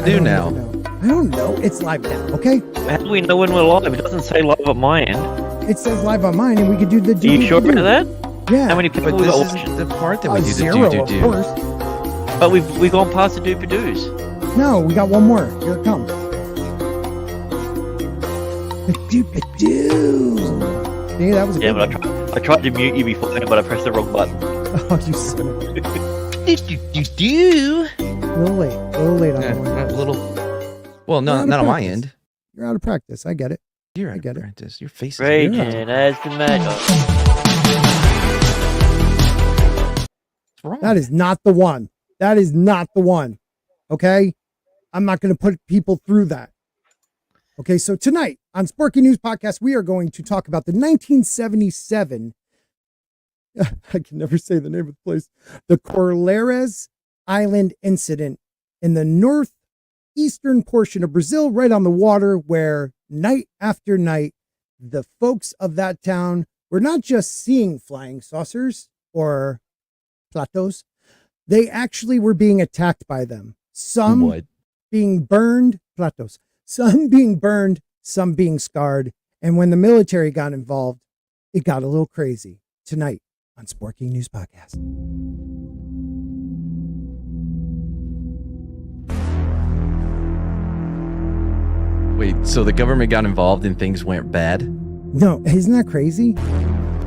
to do now? I don't know. It's live now, okay? How do we know when we're live? It doesn't say live at my end. It says live on mine, and we could do the. Are you sure about that? Yeah. How many people But we got this watching? is the part that we do the zero, do. of course. But we've gone past the dooper doos. No, we got one more. Here it comes. The doop-a-doo. See, that was a Yeah, good but one. I tried to mute you before, but I pressed the wrong button. Oh, you son of a... Do. A little late. A little late on Yeah, that one. a little. Well, no, You're out of not on my practice. end. You're out of practice. I get it. You're I out get of it. practice. Your face is Raging Yeah. as the mad dog. What's wrong? That is not the one. That is not the one. Okay? I'm not going to put people through that. Okay, so tonight on Sporky News Podcast, we are going to talk about the 1977, I can never say the name of the place, the Colares Island incident in the northeastern portion of Brazil, right on the water, where night after night, the folks of that town were not just seeing flying saucers or platos, they actually were being attacked by them. Some What? being burned, platos, some being burned, some being scarred. And when the military got involved, it got a little crazy. Tonight on Sporky News Podcast. Wait, so the government got involved and things went bad? No, isn't that crazy?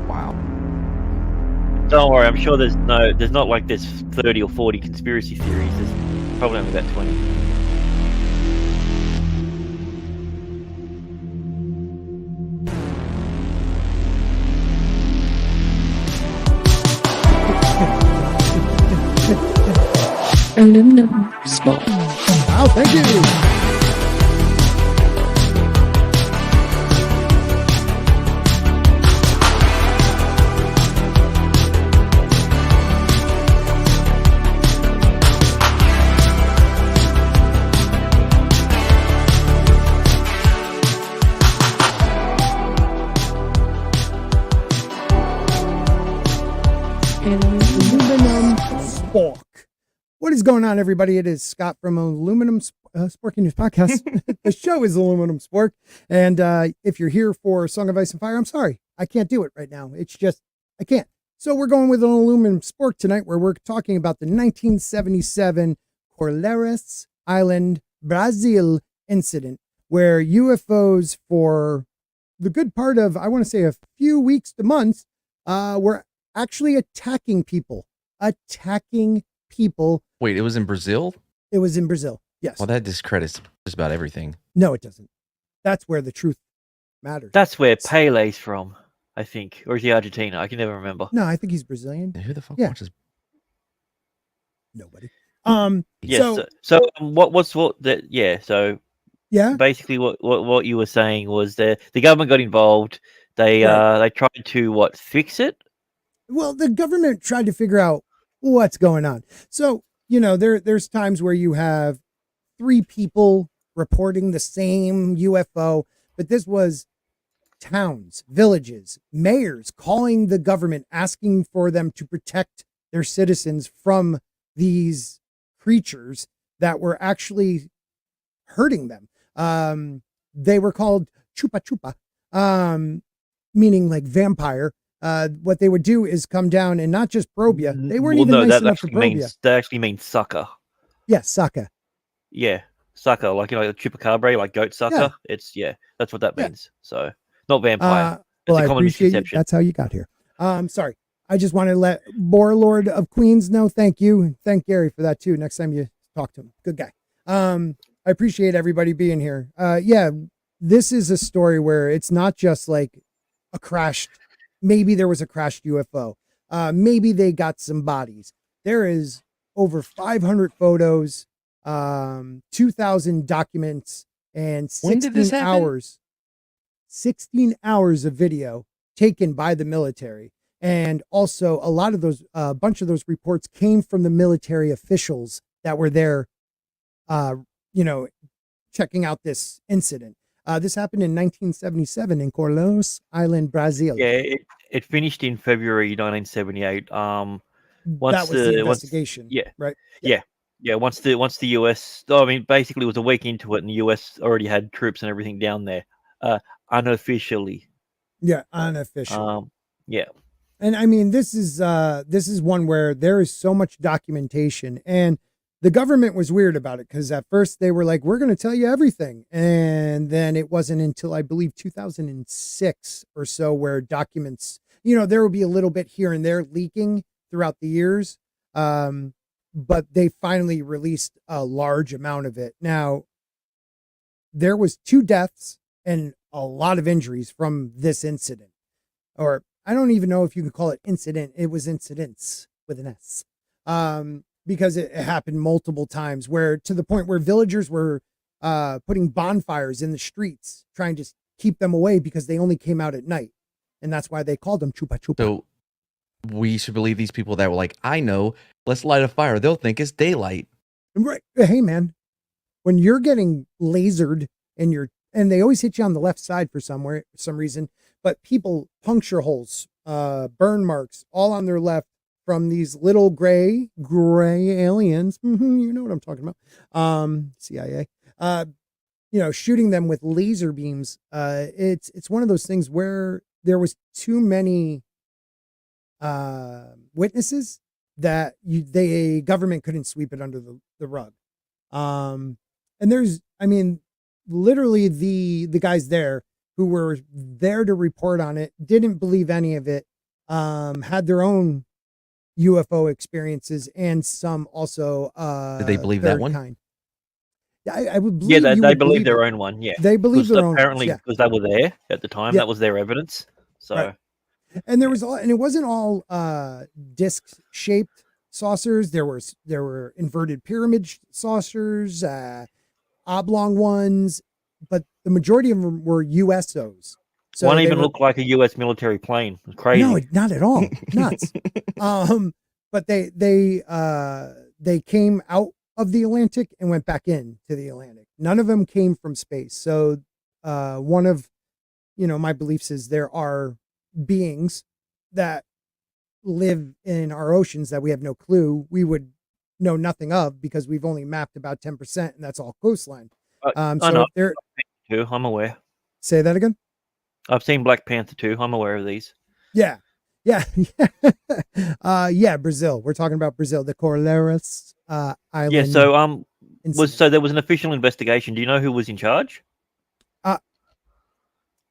Wow. Don't worry, I'm sure there's not like there's 30 or 40 conspiracy theories. There's probably only about 20. Aluminum Spork. Wow, thank you. Aluminum Spork. What is going on, everybody? It is Scott from Aluminum Spork News Podcast. The show is Aluminum Spork. And if you're here for Song of Ice and Fire, I'm sorry. I can't do it right now. It's just, I can't. So we're going with an Aluminum Spork tonight, where we're talking about the 1977 Colares Island, Brazil incident, where UFOs for the good part of, I want to say, a few weeks to months, were actually attacking people. Wait, it was in Brazil? It was in Brazil. Yes. Well, that discredits just about everything. No, it doesn't. That's where the truth matters. That's where Pele's from, I think. Or is he Argentina? I can never remember. No, I think he's Brazilian. Who the fuck Yeah. watches? Nobody. Yes. So Yeah. basically what you were saying was the government got involved. They tried to fix it. Well, the government tried to figure out what's going on. So, there's times where you have 3 people reporting the same UFO, but this was towns, villages, mayors calling the government, asking for them to protect their citizens from these creatures that were actually hurting them. They were called chupa chupa, meaning like vampire. What they would do is come down and not just probe you. They weren't even nice enough to probe you. That actually means sucker. Yes, Saka. Yeah, sucker, like chupacabra, like goat sucker. Yeah. That's what that means. So not vampire. Well, It's I a common appreciate you. misconception. That's how you got here. Sorry. I just want to let Warlord of Queens know. Thank you. And thank Gary for that too. Next time you talk to him. Good guy. I appreciate everybody being here. Yeah, this is a story where it's not just like a crashed, maybe there was a crashed UFO. Maybe they got some bodies. There is over 500 photos, 2,000 documents, and When did this 16 happen? hours. 16 hours of video taken by the military. And also a lot of those, a bunch of those reports came from the military officials that were there, checking out this incident. This happened in 1977 in Colares Island, Brazil. Yeah, it finished in February 1978. That was the investigation. yeah, right. Yeah, once the US, I mean, basically, it was a week into it, and the US already had troops and everything down there, unofficially. Yeah, unofficial. Yeah. And I mean, this is one where there is so much documentation, and the government was weird about it because at first they were like, "We're going to tell you everything," and then it wasn't until I believe 2006 or so where documents, there will be a little bit here and there leaking throughout the years, but they finally released a large amount of it. Now, there was 2 deaths and a lot of injuries from this incident, or I don't even know if you could call it incident. It was incidents with an S, because it happened multiple times, where to the point where villagers were putting bonfires in the streets, trying to keep them away because they only came out at night, and that's why they called them chupa chupa. So we should believe these people that were like, I know, let's light a fire. They'll think it's daylight. Right? Hey, man, when you're getting lasered and they always hit you on the left side for some reason, but people puncture holes, burn marks all on their left from these little gray aliens. You know what I'm talking about. CIA, shooting them with laser beams. It's one of those things where there was too many witnesses that the government couldn't sweep it under the rug. And there's, I mean, literally the guys there who were there to report on it didn't believe any of it, had their own UFO experiences, and some also Did they believe that one? kind. I would believe they believe their own one. Yeah, they believe their own, apparently, because they were there at the time. Yeah. That was their evidence. So, right. And there was and it wasn't all disc shaped saucers. There were inverted pyramid saucers, oblong ones, but the majority of them were USOs. So one even looked like a US military plane. It was crazy. No, not at all. Nuts. But they came out of the Atlantic and went back into the Atlantic. None of them came from space. So one of my beliefs is there are beings that live in our oceans that we have no clue, we would know nothing of, because we've only mapped about 10%, and that's all coastline. I So know. there, Too, I'm aware. say that again. I've seen Black Panther too. I'm aware of these. Yeah. Brazil. We're talking about Brazil, the Colares Island. Yeah. So so there was an official investigation. Do you know who was in charge?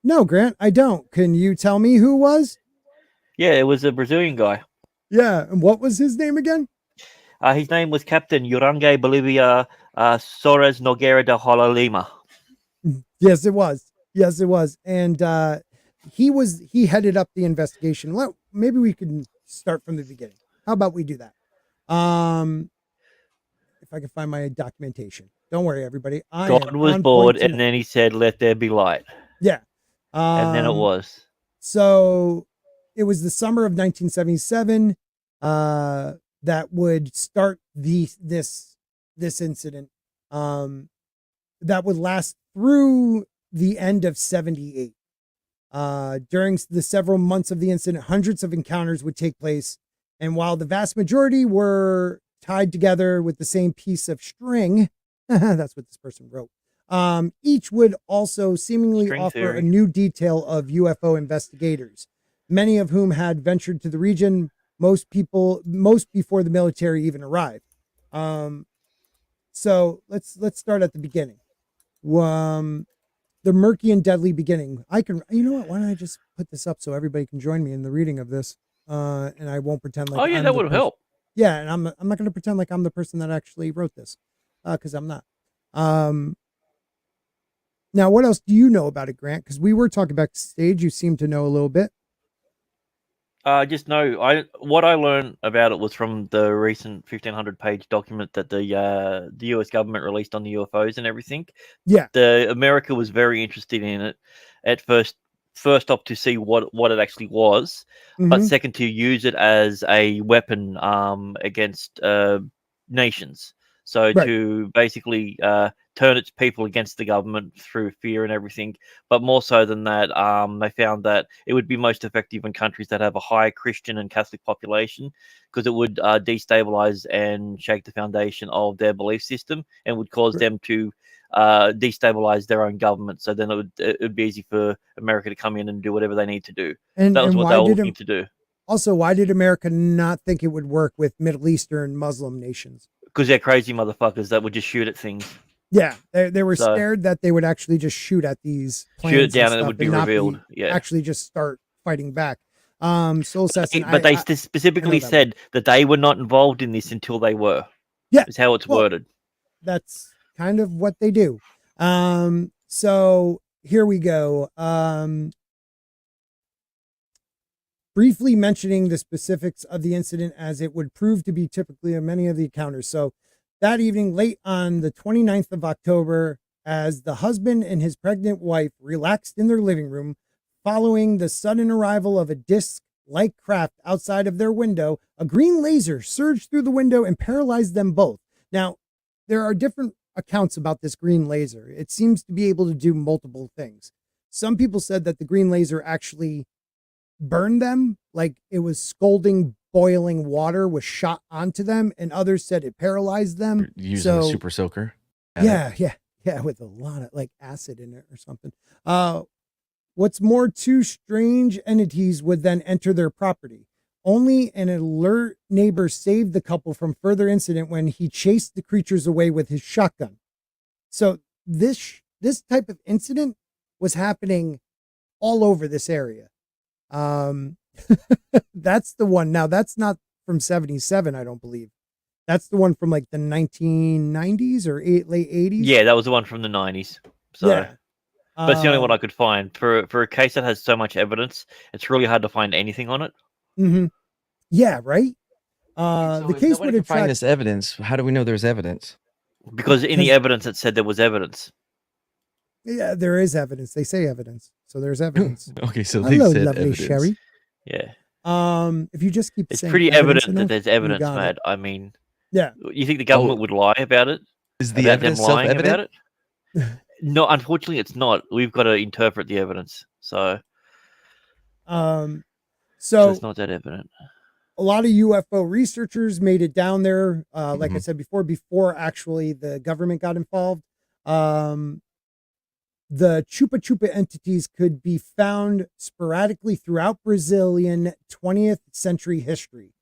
No, Grant, I don't. Can you tell me who was? Yeah, it was a Brazilian guy. Yeah, and what was his name again? His name was Captain Urangue Bolivia Soares Nogueira de Rola Lima. Yes, it was. And he headed up the investigation. Maybe we can start from the beginning. How about we do that? If I can find my documentation. Don't worry, everybody. God was bored, and then he said, "Let there be light." Yeah. And then it was. So it was the summer of 1977 that would start this incident that would last through the end of 78. During the several months of the incident, hundreds of encounters would take place. And while the vast majority were tied together with the same piece of string, that's what this person wrote, each would also seemingly offer a new detail of UFO investigators, many of whom had ventured to the region, most before the military even arrived. So let's start at the beginning. The murky and deadly beginning. You know what? Why don't I just put this up so everybody can join me in the reading of this? And I won't pretend like. Oh yeah, that would help. Yeah, and I'm not going to pretend like I'm the person that actually wrote this, because I'm not. Now, what else do you know about it, Grant? Because we were talking backstage. You seem to know a little bit. Just know what I learned about it was from the recent 1,500-page document that the US government released on the UFOs and everything. Yeah, America was very interested in it at first off to see what it actually was, but second to use it as a weapon against nations. So Right. to basically turn its people against the government through fear and everything. But more so than that, they found that it would be most effective in countries that have a high Christian and Catholic population, because it would destabilize and shake the foundation of their belief system, and would cause them to destabilize their own government. So then it would be easy for America to come in and do whatever they need to do. And That was what why they were did looking to do. Also, why did America not think it would work with Middle Eastern Muslim nations? Because they're crazy motherfuckers that would just shoot at things. Yeah, they were So- scared that they would actually just shoot at these planes, Shoot it down and it stuff would be not revealed. Yeah. actually just start fighting back. Soul Assassin, But they specifically that said that they were not involved in this until they were. Yeah, Is how it's well, worded. that's kind of what they do. So here we go. Briefly mentioning the specifics of the incident as it would prove to be typically of many of the encounters. So that evening, late on the 29th of October, as the husband and his pregnant wife relaxed in their living room, following the sudden arrival of a disc-like craft outside of their window, a green laser surged through the window and paralyzed them both. Now, there are different accounts about this green laser. It seems to be able to do multiple things. Some people said that the green laser actually burned them, like it was scalding, boiling water was shot onto them, and others said it paralyzed them. Using a super soaker. Yeah, with a lot of like acid in it or something. What's more, two strange entities would then enter their property. Only an alert neighbor saved the couple from further incident when he chased the creatures away with his shotgun. So this type of incident was happening all over this area. That's the one. Now that's not from 77, I don't believe. That's the one from like the 1990s or late 80s. Yeah, that was the one from the 90s. So, yeah. but it's the only one I could find. For a case that has so much evidence, it's really hard to find anything on it. Mm-hmm. Yeah, right. So The if case nobody would can have find this evidence. How do we know there's evidence? Because in the evidence it said there was evidence. Yeah, there is evidence. They say evidence, so there's evidence. Okay, so they Hello, said lovely evidence. Sherry. Yeah. If you just keep It's saying pretty evidence evident that enough, there's you evidence, got it. Matt. I mean, Yeah. You think the government would lie about it? Is the About them evidence lying about self-evident? it? No, unfortunately, it's not. We've got to interpret the evidence, so So it's not that evident. a lot of UFO researchers made it down there. Like I said before actually the government got involved. The Chupa Chupa entities could be found sporadically throughout Brazilian 20th century history.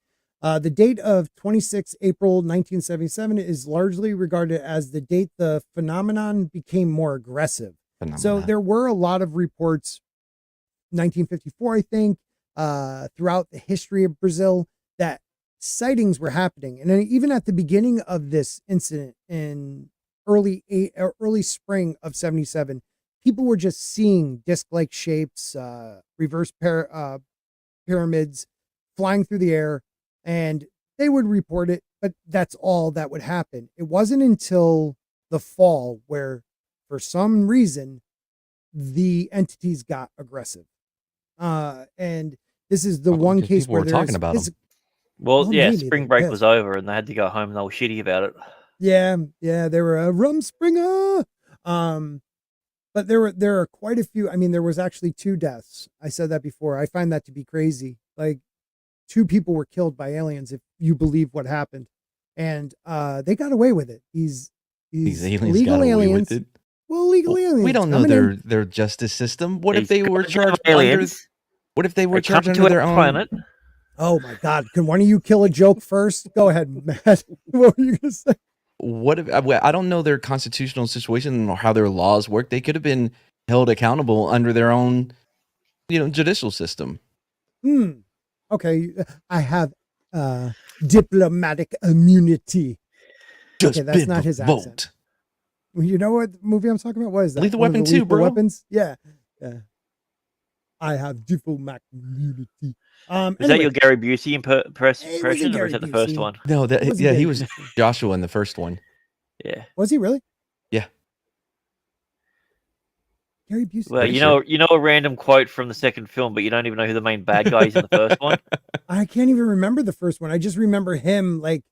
The date of 26 April 1977 is largely regarded as the date the phenomenon became more aggressive. So there were a lot of reports, 1954, I think, throughout the history of Brazil, that sightings were happening. And then even at the beginning of this incident in early spring of 77, people were just seeing disc-like shapes, reverse pyramids flying through the air, and they would report it, but that's all that would happen. It wasn't until the fall where, for some reason, the entities got aggressive. And this is the one case people where were talking about them. Well, yeah, maybe spring they break did. was over and they had to go home and they were shitty about it. Yeah, they were a Rumspringer. But there are quite a few. I mean, there was actually 2 deaths. I said that before. I find that to be crazy. Like 2 people were killed by aliens, if you believe what happened, and they got away with it. These aliens illegal got away aliens. with it. Well, illegal aliens. We don't know coming in. their justice system. What if These they were goddamn charged under? aliens. What if they were They come charged to under our their own planet. Oh my God! Can one of you kill a joke first? Go ahead, Matt. What were you gonna say? What if I don't know their constitutional situation or how their laws work? They could have been held accountable under their own, judicial system. Okay, I have diplomatic immunity. Just Okay, that's not his vote. accent. You know what movie I'm talking about? What is that? Lethal One of the Weapon 2, Lethal bro. Weapons? Yeah. I have diplomatic immunity. Is Anyway, that your Gary Busey It was a impression, or Gary is that the first Busey. one? No, It was a he Gary was Busey. Joshua in the first one. Yeah. Was he really? Yeah. Gary Busey. Well, Pretty you know a random quote from the second film, but you don't even know who the main bad guy is in the first one. I can't even remember the first one. I just remember him like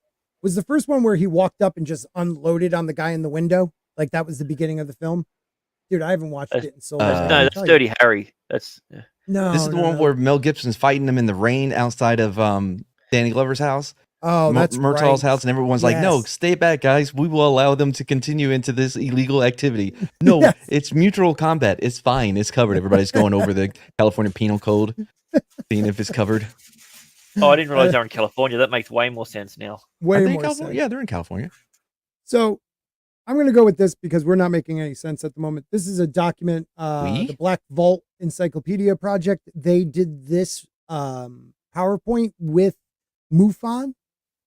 Was the first one where he walked up and just unloaded on the guy in the window? Like that was the beginning of the film? Dude, I haven't watched it in so long. No, I can that's tell you. Dirty Harry. That's No, This is the one where Mel Gibson's fighting him in the rain outside of Danny Glover's house. Oh, that's Murtaugh's right. house, and everyone's like, "No, Yes. stay back, guys. We will allow them to continue into this illegal activity." No, Yes. it's mutual combat. It's fine. It's covered. Everybody's going over the California Penal Code, seeing if it's covered. I didn't realize they're in California. That makes way more sense now. Way Are they in more California? sense. Yeah, they're in California. So I'm going to go with this because we're not making any sense at the moment. This is a document, the Black Vault Encyclopedia Project. They did this PowerPoint with MUFON.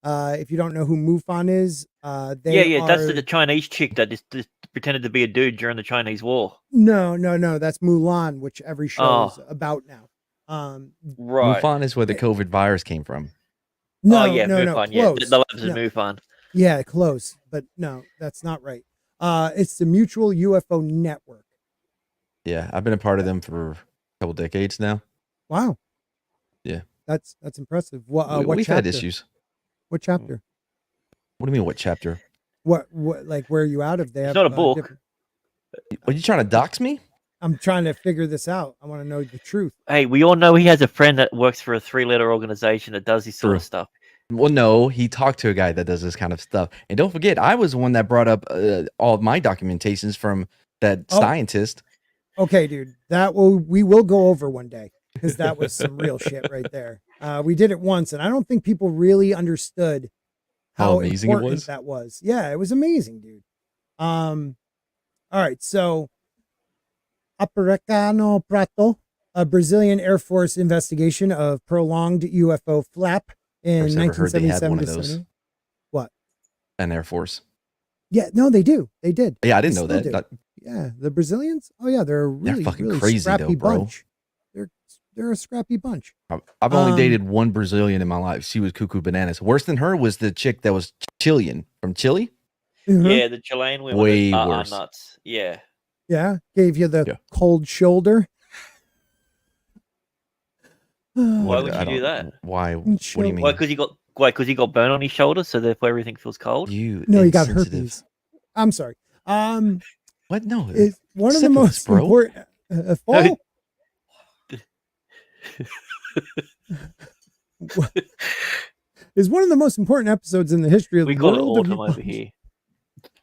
If you don't know who MUFON is, That's the Chinese chick that just pretended to be a dude during the Chinese War. No, that's Mulan, which every show is about now. Right. MUFON is where the COVID virus came from. No, MUFON. close. The labs is No. MUFON. Yeah, close, but no, that's not right. It's the Mutual UFO Network. Yeah, I've been a part of them for a couple decades now. Wow. Yeah, that's impressive. What we've chapter? had issues. What chapter? What do you mean? What chapter? What like where are you out of? They It's have not a book. Are you trying to dox me? I'm trying to figure this out. I want to know the truth. Hey, we all know he has a friend that works for a 3-letter organization that does this sort of stuff. Well, no, he talked to a guy that does this kind of stuff. And don't forget, I was the one that brought up all of my documentations from that scientist. Okay, dude, we will go over one day because that was some real shit right there. We did it once, and I don't think people really understood how amazing it important was. that was. Yeah, it was amazing, dude. All right, so Aparecano Prato, a Brazilian Air Force investigation of prolonged UFO flap in I've never heard they had 1977 one to of those. 70. What? An Air Force. Yeah, no, they do. They did. Yeah, I didn't They know still that. do. Not- Yeah, the Brazilians. Oh yeah, they're really fucking really crazy though, scrappy bro. bunch. They're a scrappy bunch. I've only dated one Brazilian in my life. She was cuckoo bananas. Worse than her was the chick that was Chilean from Chile. Mhm. Yeah, the Chilean women Way are worse. nuts. Yeah. Yeah, gave you the cold shoulder. Why What- would I you do don't- that? Why? What do you mean? Why? Because he got burn on his shoulder, so therefore everything feels cold. No, he got insensitive. herpes. I'm sorry. What? No. Is one of the syphilis, most bro. important. Fall? Is one of the most important episodes in the history of We the call it world of autumn over UFOs. here.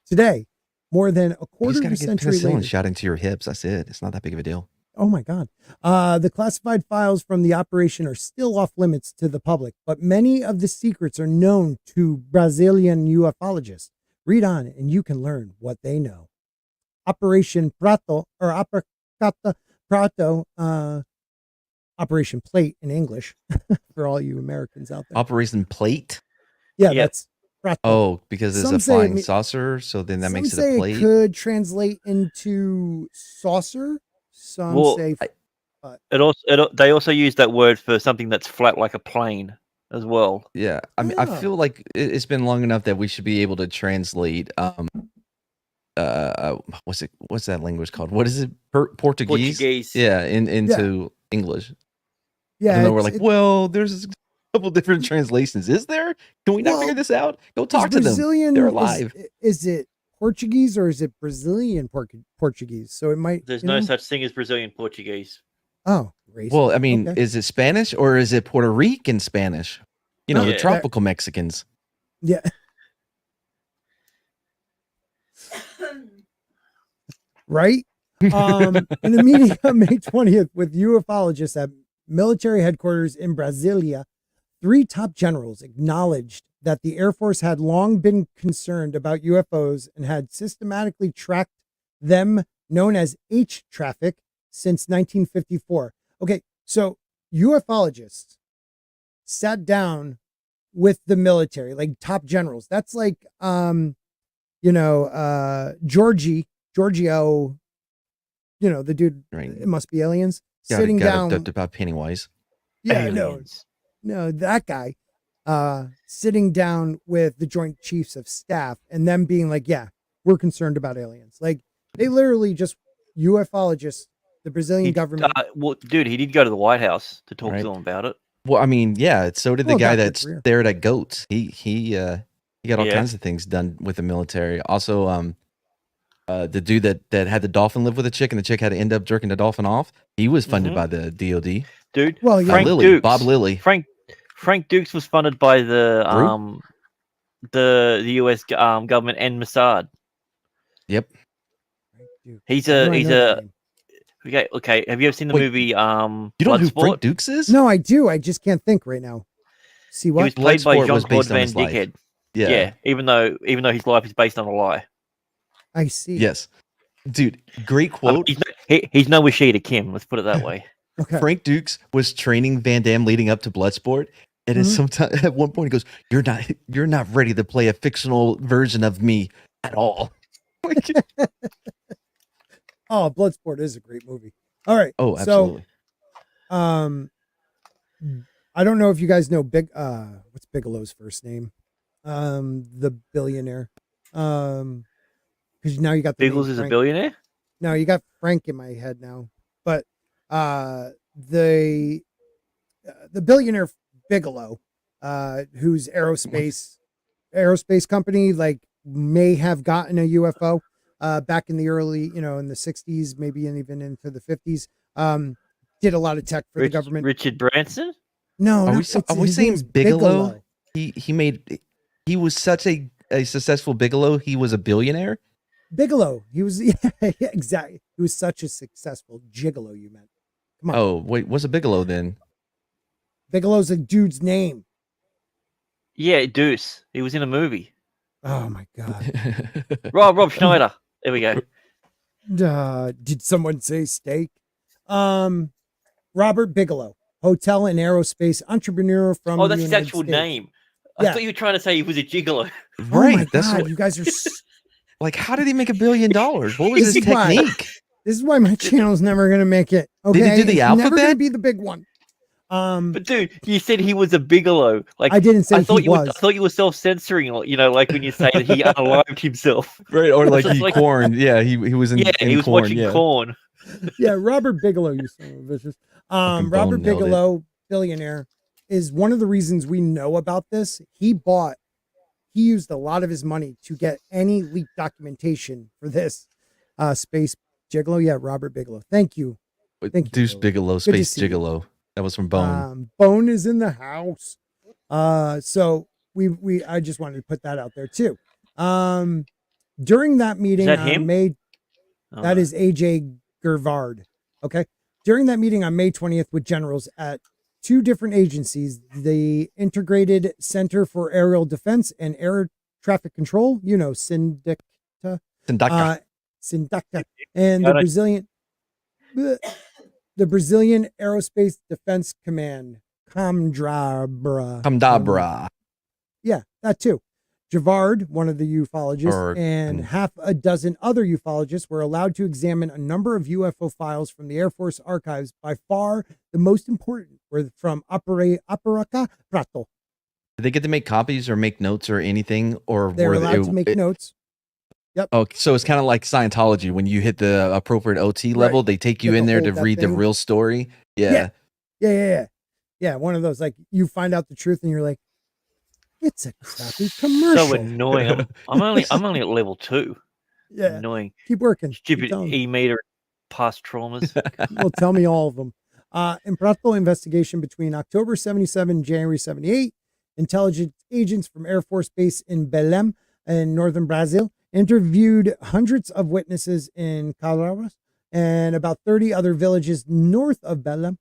Today, more than a You quarter just of gotta a get century penicillin later. shot into your hips. That's it. It's not that big of a deal. Oh my God. The classified files from the operation are still off limits to the public, but many of the secrets are known to Brazilian ufologists. Read on and you can learn what they know. Operation Prato, or Apricata Prato, Operation Plate in English, for all you Americans out there. Operation Plate. Yeah, Yep. that's Prato. Oh, because it's Some a say it flying me- saucer, so then that Some makes it say a plate. it could translate into saucer. Some Well, say They also use that word for something that's flat like a plane as well. Yeah, I mean, I Oh. feel like it's been long enough that we should be able to translate. What's that language called? What is it? Portuguese. Portuguese. Yeah, into English. yeah, And then we're it's- like, well, there's a couple different translations. Is there? Can we not Well, figure this out? Go is talk to them. Brazilian, They're alive. Is it Portuguese or is it Brazilian Portuguese? So it might. There's you no know? such thing as Brazilian Portuguese. Oh, racist. Well, I mean, Okay. is it Spanish or is it Puerto Rican Spanish? You know, Oh, the yeah. tropical Mexicans. Yeah. Right? In a meeting on May 20th with ufologists at military headquarters in Brasilia, 3 top generals acknowledged that the Air Force had long been concerned about UFOs and had systematically tracked them, known as H traffic, since 1954. Okay, so ufologists sat down with the military, like top generals. That's like, Giorgio, the dude, Right. it must be aliens, Got sitting down. about Pennywise. Yeah, Aliens. no, that guy, sitting down with the Joint Chiefs of Staff and them being like, yeah, we're concerned about aliens. Like they literally just ufologists, the Brazilian government. Well, dude, he did go to the White House to talk Right. to them about it. Well, I mean, yeah. So did the Well, guy Dr. that Greer. stared at goats. He He got all Yeah. kinds of things done with the military. Also, the dude that had the dolphin live with a chick, and the chick had to end up jerking the dolphin off. He was funded Mhm. by the DoD. Dude, Well, yeah. Frank Lilly, Dukes. Bob Lilly. Frank Dukes was funded by the Brew? the US government and Mossad. Yep. He's Why do a I he's know that a name? okay. Have you ever seen the Wait, movie You know who Bloodsport? Frank Dukes is? No, I do. I just can't think right now. See He what? was played by Bloodsport was Jean-Claude based on Van his life. Dickhead. Yeah. Yeah, even though his life is based on a lie. I see. Yes. Dude, great quote. He's no Ishida Kim. Let's put it that way. Okay. Frank Dukes was training Van Damme leading up to Bloodsport, and at one point he goes, "You're not ready to play a fictional version of me at all." Oh, Bloodsport is a great movie. All right. Oh, absolutely. So, I don't know if you guys know what's Bigelow's first name? The billionaire. Because now you got the name Biggles is a Frank. billionaire. No, you got Frank in my head now. But the billionaire Bigelow, whose aerospace company like may have gotten a UFO back in the early, in the 60s, maybe even into the 50s. Did a lot of tech for the government. Richard Branson? No, Are we saying Bigelow? He was such a successful Bigelow. He was a billionaire. Bigelow. He was exactly. He was such a successful gigolo. You meant? Come on. Oh wait, what's a Bigelow then? Bigelow's a dude's name. Yeah, Deuce. He was in a movie. Oh my god. Rob Schneider. There we go. Did someone say steak? Robert Bigelow, hotel and aerospace entrepreneur from. Oh, that's the his United actual States. name. Yeah. I thought you were trying to say he was a gigolo. Oh my Right. That's god, what, you guys are. like. How did he make $1 billion? What was This his is why- technique? This is why my channel's never gonna make it. Okay, Did he do the It's never gonna alphabet? be the big one. But dude, you said he was a Bigelow. Like I didn't say I thought he was. I thought you were self-censoring. Like when you say that he unalived himself. Right, or like It's he like- corn. Yeah, he was in. Yeah, in he was corn, watching yeah. Corn. Yeah, Robert Bigelow, you son of a vicious. Fucking Robert Bone nailed it. Bigelow, billionaire, is one of the reasons we know about this. He used a lot of his money to get any leaked documentation for this space gigolo. Yeah, Robert Bigelow. Thank you. Thank you, Deuce Bill. Bigelow, Good to Space see you. Gigolo. That was from Bone. Bone is in the house. So I just wanted to put that out there too. During that meeting that on him? May, Oh, that no. is AJ Gervard. Okay. During that meeting on May 20th with generals at two different agencies, the Integrated Center for Aerial Defense and Air Traffic Control, Sindicta, Sindaka. Sindicta, and Got the it. Brazilian Aerospace Defense Command, Camdabra. Camdabra. Yeah, that too. Javard, one of the ufologists, Or- and half a dozen other ufologists were allowed to examine a number of UFO files from the Air Force archives. By far, the most important were from Aparaca Prato. Did they get to make copies or make notes or anything? Or They were were allowed to make notes. Oh, so it's kind of like Scientology. When you hit the appropriate OT level, they take you You have in to there to hold that read the thing. real story. Yeah. Yeah, one of those, like, you find out the truth and you're like, it's a crappy commercial. So annoying. I'm only at level 2. Yeah, Annoying. keep working. Stupid Keep telling. e-meter past traumas. Well, tell me all of them. In Prato investigation between October 77 and January 78, intelligence agents from Air Force Base in Belém in northern Brazil interviewed hundreds of witnesses in Colares and about 30 other villages north of Belém.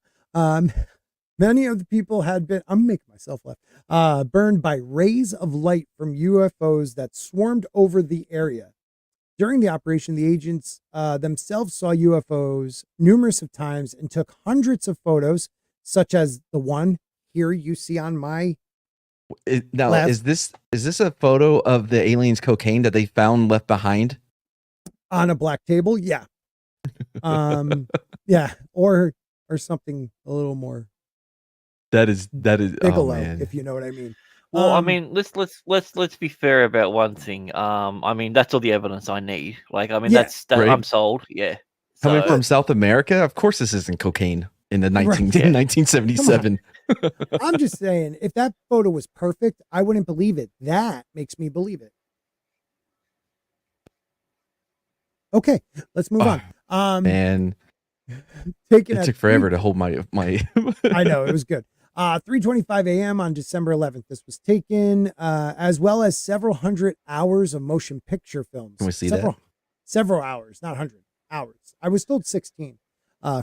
Many of the people had been, I'm making myself laugh, burned by rays of light from UFOs that swarmed over the area. During the operation, the agents themselves saw UFOs numerous of times and took hundreds of photos, such as the one here you see on my. Now, left. is this a photo of the aliens' cocaine that they found left behind? On a black table, yeah. Yeah, or something a little more That is Bigelow, oh, man. if you know what I mean. Well, I mean, let's be fair about one thing. I mean, that's all the evidence I need. Like, I mean, Yeah. Right. I'm sold. Yeah. Coming So- from South America, of course this isn't cocaine in the Right. 1977. I'm just saying, if that photo was perfect, I wouldn't believe it. That makes me believe it. Okay, let's move on. And Taken it at took forever to hold my. I know, it was good. 3:25 a.m. on December 11th. This was taken, as well as several hundred hours of motion picture films. Can we see several, that? Several hours, not 100 hours. I was told 16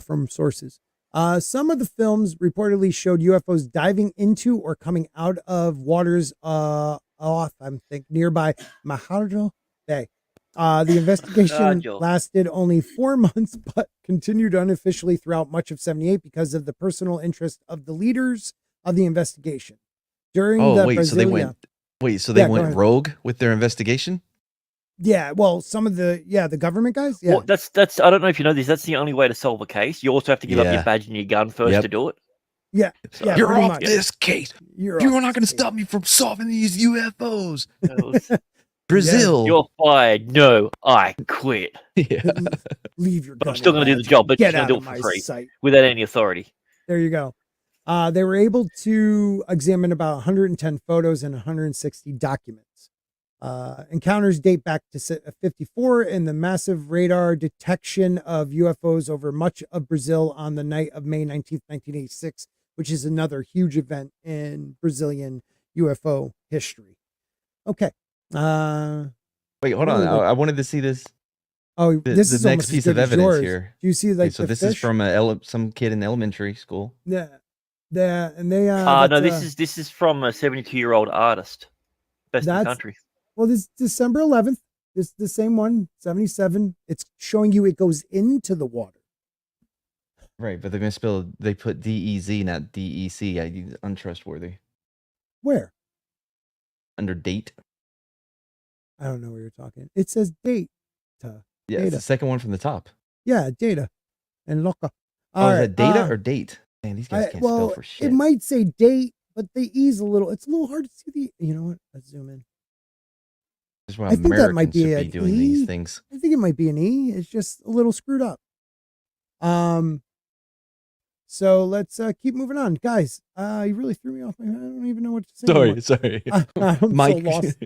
from sources. Some of the films reportedly showed UFOs diving into or coming out of waters nearby Maharajo Bay. The investigation lasted only 4 months, but continued unofficially throughout much of 78 because of the personal interest of the leaders of the investigation. During the so they went rogue with their investigation? Yeah, well, some of the government guys. Yeah, well, that's. I don't know if you know this. That's the only way to solve a case. You also have to give up your badge and your gun first to do it. Yeah, So, yeah. You're off this case. You're not going to stop me from solving these UFOs. Brazil. You're fired. No, I quit. Yeah. Leave your gun. I'm still going to do the job, but get just out going to do of it my for free sight. without any authority. There you go. They were able to examine about 110 photos and 160 documents. Encounters date back to 54 and the massive radar detection of UFOs over much of Brazil on the night of May 19th, 1986, which is another huge event in Brazilian UFO history. Okay. Wait, hold on. I wanted to see this. Oh, this is the next piece of evidence here. Do you see like so this is from some kid in elementary school. Yeah. And they no, this is from a 72-year-old artist. Best in the country. Well, this December 11th, this the same one, 77. It's showing you it goes into the water. Right, but they put DEZ, not DEC. Untrustworthy. Where? Under date. I don't know where you're talking. It says date. Yeah, it's the second one from the top. Yeah, data. And loca. Is that data or date? Man, these guys can't spell for shit. It might say date, but the E's it's a little hard to see the, you know what? Let's zoom in. This is why Americans that might be doing these things. I think it might be an E. It's just a little screwed up. So let's keep moving on. Guys, you really threw me off. I don't even know what to say. Sorry. I'm so lost.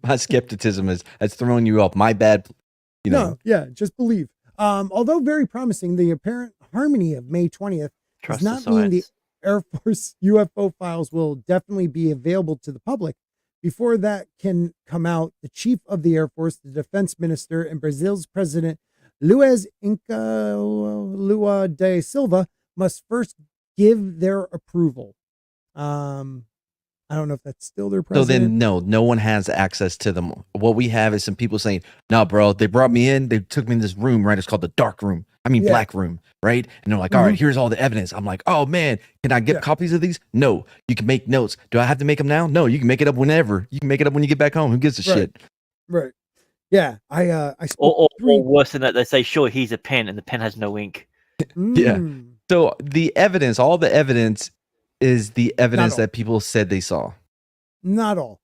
my skepticism has thrown you off. My bad. No, yeah, just believe. Although very promising, the apparent harmony of May 20th does not mean the Air Force UFO files will definitely be available to the public. Before that can come out, the chief of the Air Force, the defense minister, and Brazil's president, Luiz Inca Lula da Silva, must first give their approval. I don't know if that's still their president. So then, no one has access to them. What we have is some people saying, "No, bro, they brought me in. They took me in this room, right? It's called the dark room. Black room, right?" And they're like, "All right, here's all the evidence." I'm like, "Oh man, can I get copies of these?" No, you can make notes. Do I have to make them now? No, you can make it up whenever. You can make it up when you get back home. Who gives a shit? Right. Yeah. I or worse than that, they say, "Sure, here's a pen," and the pen has no ink. Yeah. So the evidence, all the evidence, is the evidence that people said they saw. Not all.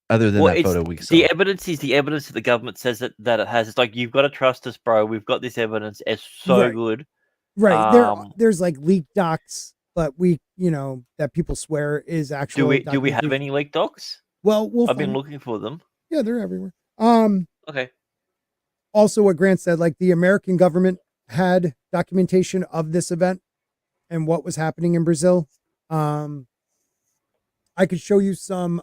Other than that photo we saw. The evidence is the evidence that the government says that it has. It's like, you've got to trust us, bro. We've got this evidence. It's so good. Right. There's like leaked docs, but that people swear is actual. Do we have any leaked docs? Well, I've been looking for them. Yeah, they're everywhere. Okay. Also, what Grant said, like the American government had documentation of this event and what was happening in Brazil. I could show you some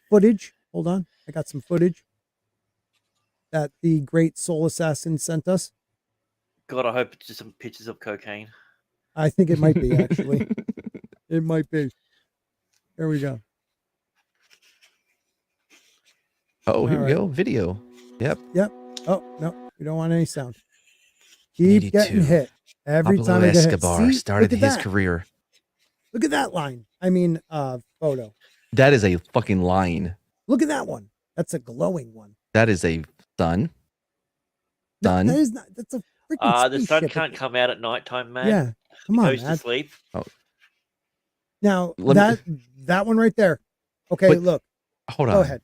footage. Hold on. I got some footage that the great soul assassin sent us. God, I hope it's just some pictures of cocaine. I think it might be, actually. It might be. There we go. Oh, here we go. Video. Yep. Oh, no. We don't want any sound. Keep getting hit. Every Pablo time I get hit. Escobar started his career. Look at that line. Photo. That is a fucking line. Look at that one. That's a glowing one. That is a sun. Sun. No, that is not. That's a freaking the sun can't come out at nighttime, man. Yeah. Come on, goes to sleep. Oh. Now, that one right there. Okay, look. Hold on. Go ahead.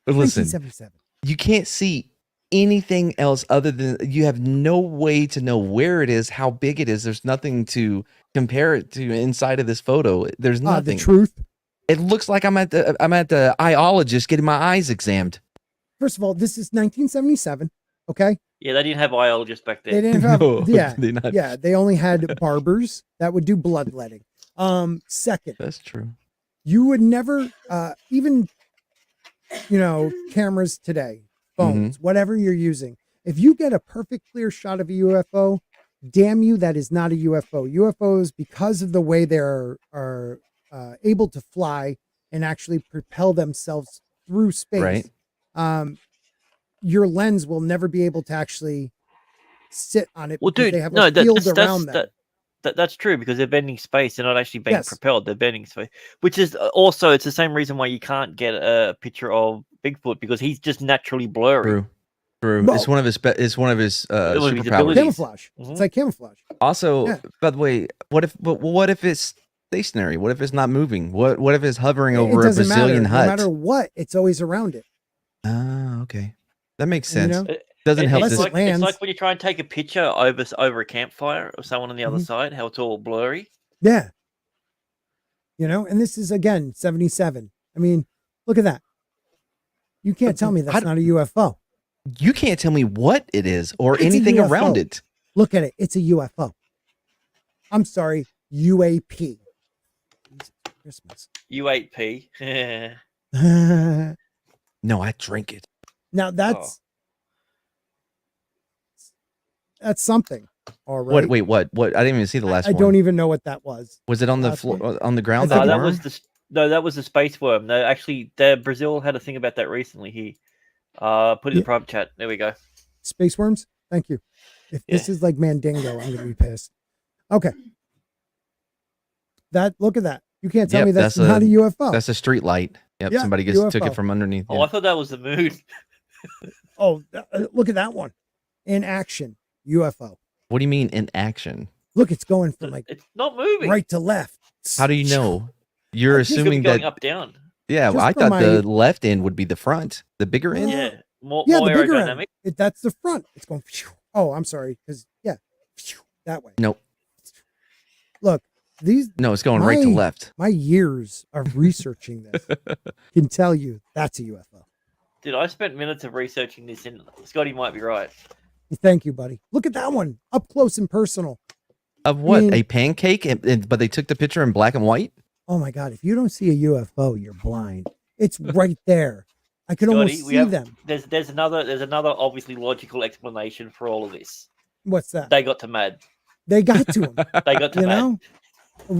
Listen. 1977. You can't see anything else other than you have no way to know where it is, how big it is. There's nothing to compare it to inside of this photo. There's nothing. The truth. It looks like I'm at the eyeologist getting my eyes examined. First of all, this is 1977. Okay. Yeah, they didn't have biologists back then. They didn't have. No, yeah. they're not. Yeah. They only had barbers that would do bloodletting. Second, That's true. you would never, even, cameras today, phones, whatever you're using. If you get a perfect clear shot of a UFO, damn you, that is not a UFO. UFOs, because of the way they are able to fly and actually propel themselves through space, Right. Your lens will never be able to actually sit on it. Well, because dude, they have no, a field that's, around them. that's true because they're bending space. They're not actually being Yes. propelled. They're bending space, which is also it's the same reason why you can't get a picture of Bigfoot because he's just naturally blurry. True. Well- it's one of his superpowers. abilities. Camouflage. Mhm. It's like camouflage. Also, Yeah. by the way, what if it's stationary? What if it's not moving? What if it's hovering over a doesn't Brazilian matter. hut? No matter what, it's always around it. Ah, okay. That makes You sense. know? Doesn't help Unless this. it lands. It's like when you try and take a picture over a campfire of someone on the other Mhm. side, how it's all blurry. Yeah. And this is again 77. I mean, look at that. You can't tell me that's not a UFO. You can't tell me what it is or It's a anything UFO. around it. Look at it. It's a UFO. I'm sorry, UAP. Jesus Christmas. UAP. Now No, I drink it. that's something. All right. Wait, what? What? I didn't even see the last I one. don't even know what that was. Was it on the last floor, one. on the ground? I think That that worm? was that was the space worm. No, actually, Brazil had a thing about that recently. He put it in the private chat. There we go. Space worms? Thank you. If this is like Mandingo, I'm gonna be pissed. Okay. Look at that. You can't tell Yep, me that's that's not a UFO. That's a street light. Yep, Yeah, somebody took UFO. it from underneath. Oh, yeah. I thought that was the moon. Oh, look at that one. In action. UFO. What do you mean in action? Look, it's going from like It's not moving. right to left. How do you know? You're I think It could be assuming going that. up down. Yeah, Just I from thought the my- left end would be the front, the bigger end. Yeah, more Yeah, the bigger aerodynamic. end. That's the front. It's going. Oh, I'm sorry. Because that way. Nope. Look, No, it's going right to My- left. my years of researching this can tell you that's a UFO. Dude, I spent minutes of researching this, and Scotty might be right. Thank you, buddy. Look at that one up close and personal. Of what? mean- A pancake? But they took the picture in black and white? Oh my God. If you don't see a UFO, you're blind. It's right there. I can almost Scotty, we see have- them. There's another obviously logical explanation for all of this. What's that? They got to mad. They got to him. They got to You mad. know?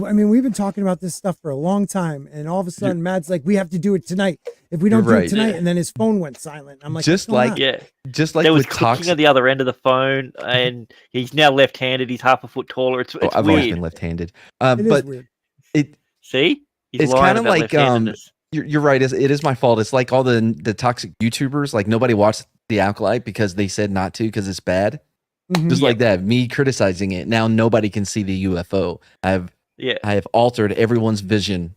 I mean, we've been talking about this stuff for a long time, and all of a sudden, Matt's like, "We have to do it tonight. If we don't do Right. it tonight," Yeah. and then his phone went silent. I'm like, Just "What's going like- on?" Yeah, Just like there was with clicking toxic. at the other end of the phone, and he's now left-handed. He's half a foot taller. It's I've always weird. been left-handed. It is But weird. See, he's It's lying kinda about like, left-handedness. you're right. It is my fault. It's like all the toxic YouTubers. Like nobody watched the Alkalite because they said not to because it's bad. Mhm. Just Yep. like that. Me criticizing it. Now nobody can see the UFO. I have altered everyone's vision.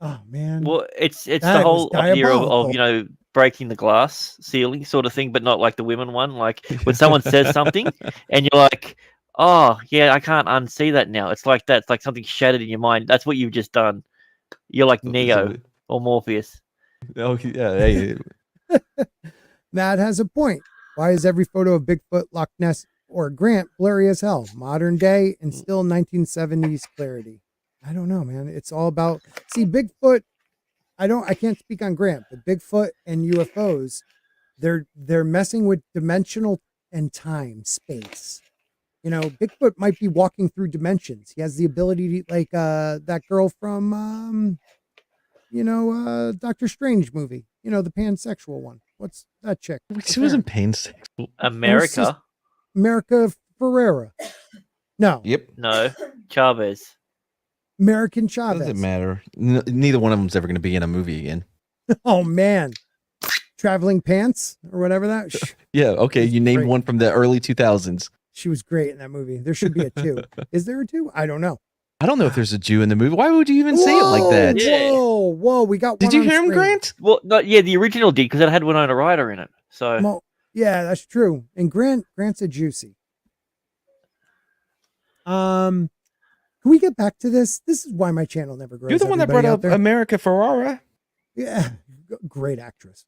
Oh man. Well, it's That the whole was idea of diabolical. breaking the glass ceiling sort of thing, but not like the women one. Like when someone says something and you're like, "Oh yeah, I can't unsee that now." It's like that. It's like something shattered in your mind. That's what you've just done. You're like Neo or Morpheus. Oh yeah. Hey, Matt has a point. Why is every photo of Bigfoot, Loch Ness, or Grant blurry as hell? Modern day and still 1970s clarity. I don't know, man. It's all about Bigfoot. I can't speak on Grant, but Bigfoot and UFOs, they're messing with dimensional and time, space. Bigfoot might be walking through dimensions. He has the ability to, like that girl from Doctor Strange movie. The pansexual one. What's that chick? she wasn't pansexual. America? America Ferrera. No, Yep. No, Chavez. American Chavez. Doesn't matter. Neither one of them's ever going to be in a movie again. Oh man, Traveling Pants or whatever that. Yeah. Okay. You named Great. one from the early 2000s. She was great in that movie. There should be a 2. Is there a 2? I don't know. I don't know if there's a Jew in the movie. Why would you even say it like that? Yeah. Whoa! We got. Did one you on hear him, screen. Grant? Well, the original did because it had Winona Ryder in it. So Well, Yeah, that's true. And Grant's a juicy. Can we get back to this? This is why my channel never grows. You're the one that brought up America Ferrara. Yeah, great actress.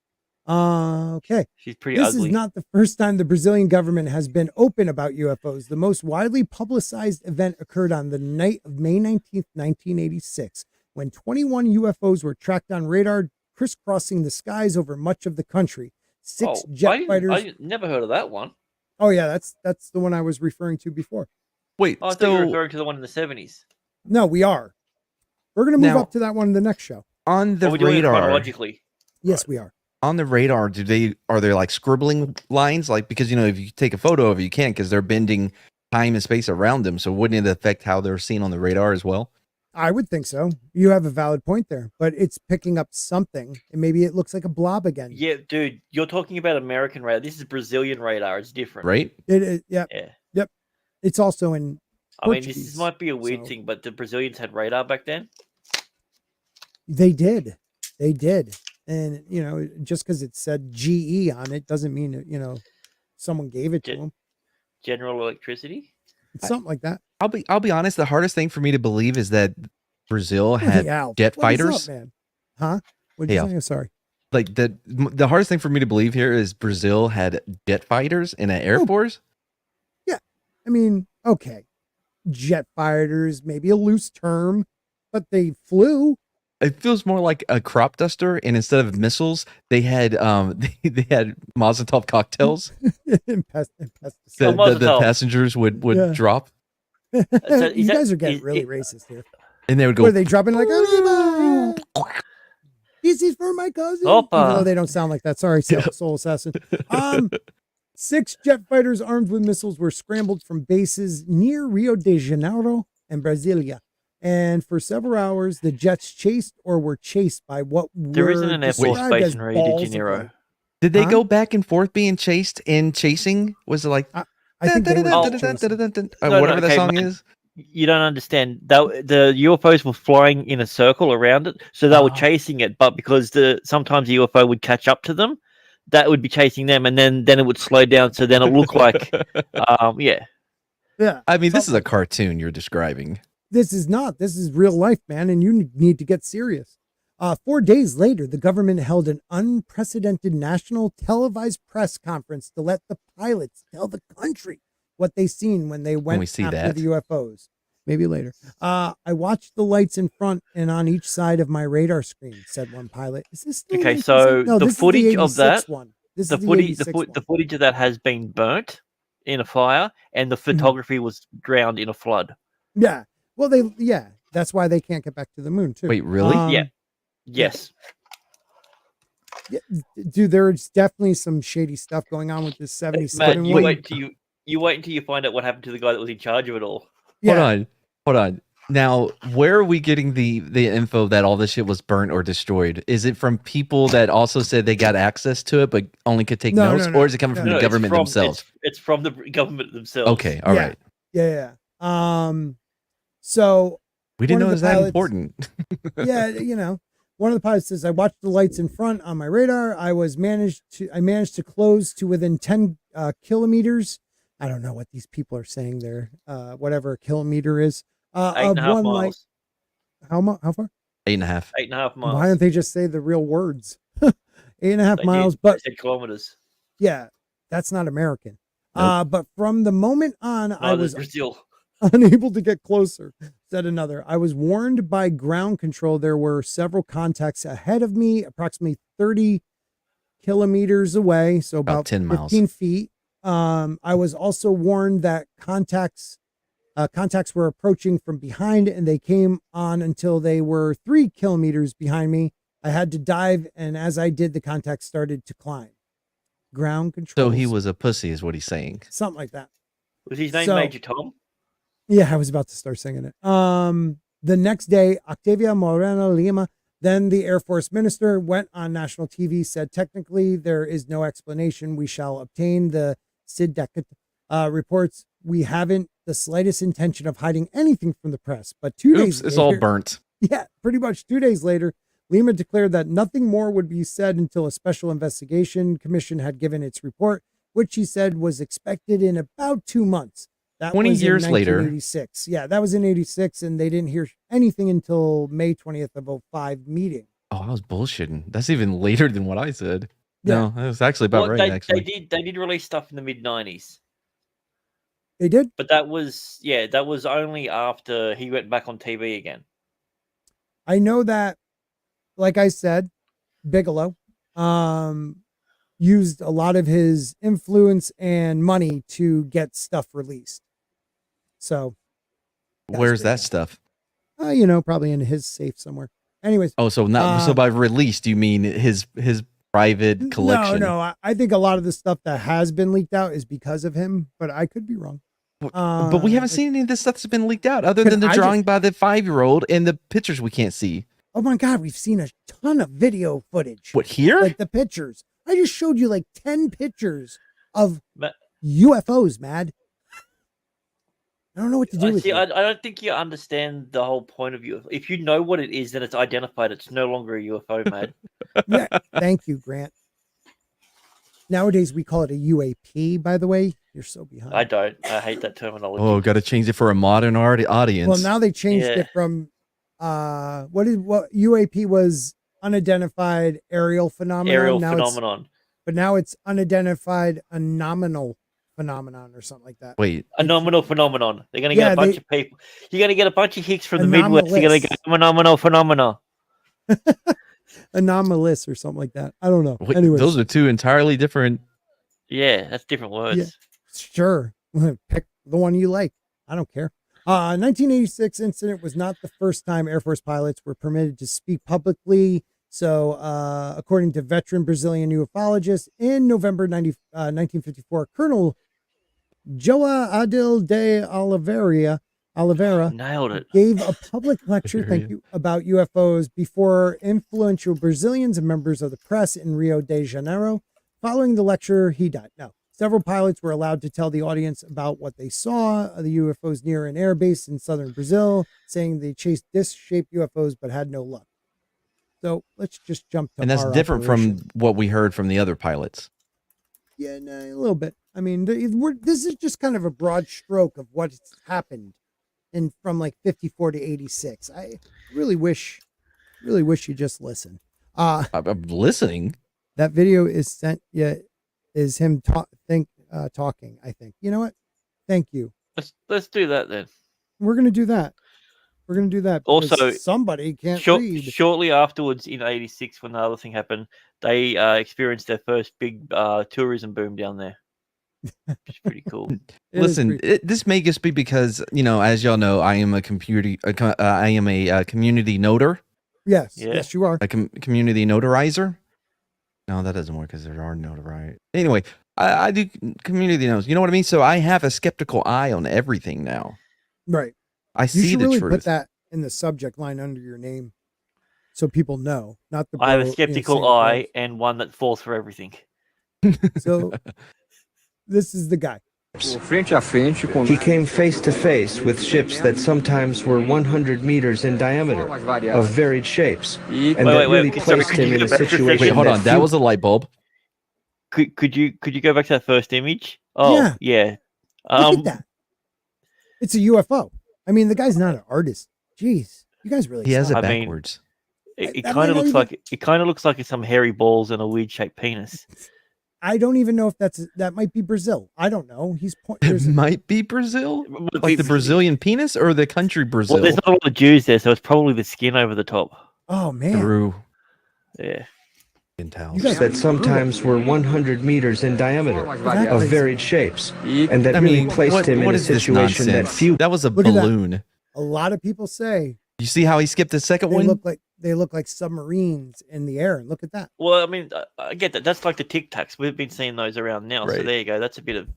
Okay. She's pretty This ugly. is not the first time the Brazilian government has been open about UFOs. The most widely publicized event occurred on the night of May 19th, 1986, when 21 UFOs were tracked on radar crisscrossing the skies over much of the country. Six jet fighters. I never heard of that one. Oh yeah, that's the one I was referring to before. Wait, Oh, I thought you were so referring to the one in the 70s. No, we are. We're gonna move Now- up to that one in the next show. on the Are we doing it radar, chronologically? Yes, we are. on the radar, are there like scribbling lines? Like, because if you take a photo of it, you can't because they're bending time and space around them. So wouldn't it affect how they're seen on the radar as well? I would think so. You have a valid point there, but it's picking up something, and maybe it looks like a blob again. Yeah, dude, you're talking about American radar. This is Brazilian radar. It's different. Right? It is. Yeah. Yeah. Yep. It's also in. I mean, this Portuguese, might be a weird so- thing, but the Brazilians had radar back then. They did. They did. And, just because it said GE on it doesn't mean, someone gave it to them. General Electricity. It's something like that. I'll be honest. The hardest thing for me to believe is that Brazil had Al, jet what is up, fighters. man? Huh? What did you Hey, say? I'm sorry. Like the hardest thing for me to believe here is Brazil had jet fighters in an Air Oh. Force. I mean, okay. Jet fighters, maybe a loose term, but they flew. It feels more like a crop duster, and instead of missiles, they had they had Molotov cocktails and pesticide. that the Molotov. passengers would Yeah. drop, So You is that- guys are getting is- really is- racist here. and they would What are go. they dropping like, "Arriba! This is for my cousin." Opa. Even though they don't sound like that. Sorry, Soul Assassin. 6 jet fighters armed with missiles were scrambled from bases near Rio de Janeiro and Brasilia. And for several hours, the jets chased or were chased by what There isn't an Air Force described base as in Rio de balls of Janeiro. light. Did they Huh? go back and forth being chased and chasing? Was it like I think they were chasing. No, whatever the okay, song but- is? You don't understand. The UFOs were flying in a circle around it, so they were Ah. chasing it. But because sometimes the UFO would catch up to them, that would be chasing them, and then it would slow down. So then it looked like, yeah. Yeah. I mean, this is a cartoon you're describing. This is not. This is real life, man, and you need to get serious. 4 days later, the government held an unprecedented national televised press conference to let the pilots tell the country what they seen when they went we see after that? the UFOs. Maybe later. I watched the lights in front and on each side of my radar screen, said one pilot. Is this still Okay, 86? so No, the this is footage of 86 that- one. This The is footage, 86 the one. footage of that has been burnt in a fire, and the photography was drowned in a flood. Yeah. Well, that's why they can't get back to the moon too. Wait, really? Yeah. Yes. Yeah, dude, there's definitely some shady stuff going on with this 77 Matt, you one. wait until you find out what happened to the guy that was in charge of it all. Yeah. Hold on. Now, where are we getting the info that all this shit was burnt or destroyed? Is it from people that also said they got access to it but only could take No, notes, no, no. or is it coming from No, the it's government from- themselves? It's from the government themselves. Okay, all right. Yeah. So We didn't One know of it was the that pilots- important. yeah, one of the pilots says, I watched the lights in front on my radar. I managed to close to within 10 kilometers. I don't know what these people are saying there. Whatever a kilometer is. 8.5 miles. How far? 8.5. 8.5 miles. Why don't they just say the real words? 8.5 They miles, did. but They said kilometers. yeah, that's not American. Nope. But from the moment on, I Oh, was there's Brazil. unable to get closer, said another. I was warned by ground control. There were several contacts ahead of me, approximately 30 kilometers away, so about 10 miles. 15 feet. I was also warned that contacts were approaching from behind, and they came on until they were 3 kilometers behind me. I had to dive, and as I did, the contacts started to climb. Ground control. So he was a pussy, is what he's saying. something like that. Was his name So- Major Tom? Yeah, I was about to start singing it. The next day, Octavia Moreno Lima, then the Air Force minister, went on national TV, said, technically, there is no explanation. We shall obtain the SIDDECAT reports. We haven't the slightest intention of hiding anything from the press. But 2 days Oops, it's all later- burnt. Yeah, pretty much 2 days later, Lima declared that nothing more would be said until a special investigation commission had given its report. which he said was expected in about 2 months. That 20 was in years later. 1986. Yeah, that was in 86, and they didn't hear anything until May 20th of 05 meeting. Oh, I was bullshitting. That's even later than what I said. Yeah. No, that was actually about right. Actually, they did release stuff in the mid-90s, They did? but that was only after he went back on TV again. I know that, like I said, Bigelow used a lot of his influence and money to get stuff released. So where's that Bigelow. stuff? Probably in his safe somewhere. Anyways. Oh, so not so by released, you mean his private collection? No. I think a lot of the stuff that has been leaked out is because of him, but I could be wrong. But we haven't seen any of this stuff that's been leaked out, other than the drawing by the 5-year-old and the pictures we can't see. Oh my God, we've seen a ton of video footage. What, here? Like the pictures. I just showed you like 10 pictures of UFOs, Mad. I don't know what to do with it. I don't think you understand the whole point of UFO. If you know what it is, then it's identified. It's no longer a UFO, Mad. Yeah, thank you, Grant. Nowadays, we call it a UAP, by the way. You're so behind. I don't. I hate that terminology. Oh, got to change it for a modern audience. Well, now they changed it from what UAP was unidentified aerial phenomenon. But now it's unidentified anomalous phenomenon or something like that. Wait, anomalous phenomenon. They're gonna get a bunch of people. You're gonna get a bunch of hicks from the Midwest. They're gonna go anomalous phenomenon. Anomalous or something like that. I don't know. Wait, anyway, those are two entirely different. Yeah, that's different words. Yeah, sure. Pick the one you like. I don't care. 1986 incident was not the first time Air Force pilots were permitted to speak publicly. So, according to veteran Brazilian ufologist, in November 1954, Colonel Joa Adil de Oliveira nailed it. Gave a public lecture, thank you, about UFOs before influential Brazilians and members of the press in Rio de Janeiro. Following the lecture, he died. Now, several pilots were allowed to tell the audience about what they saw, the UFOs near an airbase in southern Brazil, saying they chased disc-shaped UFOs but had no luck. So let's just jump to And that's different from what we heard from the other pilots. Yeah, no, a little bit. I mean, this is just kind of a broad stroke of what's happened from like 54 to 86. I really wish you just listen. I'm listening. That video is sent. Yeah, is him talking. I think. You know what? Thank you. Let's do that then. We're gonna do that. Also, somebody can't read. Shortly afterwards, in '86, when the other thing happened, they experienced their first big tourism boom down there. It's pretty cool. Listen, this may just be because, as y'all know, I am a community noter. Yes, yes, you are a community notarizer. No, that doesn't work because there are notarized. Anyway, I do community notes. You know what I mean? So I have a skeptical eye on everything now. Right. I see the truth. Put that in the subject line under your name, so people know. Not the. I have a skeptical eye and one that falls for everything. So, this is the guy. He came face to face with ships that sometimes were 100 meters in diameter, of varied shapes, and that really placed him in a situation. Wait, hold on. That was a light bulb. Could you go back to that first image? Oh, yeah. Look at that. It's a UFO. I mean, the guy's not an artist. Jeez, you guys really. He has it backwards. It kind of looks like it's some hairy balls and a weird shaped penis. I don't even know if that might be Brazil. I don't know. It might be Brazil, like the Brazilian penis or the country Brazil. Well, there's not a lot of Jews there, so it's probably the skin over the top. Oh man. True. Yeah. That sometimes were 100 meters in diameter, of varied shapes, and that really placed him in a situation that few. That was a balloon. A lot of people say. You see how he skipped the second one? They look like submarines in the air. And look at that. Well, I mean, I get that. That's like the Tic Tacs. We've been seeing those around now. Right. So there you go. That's a bit of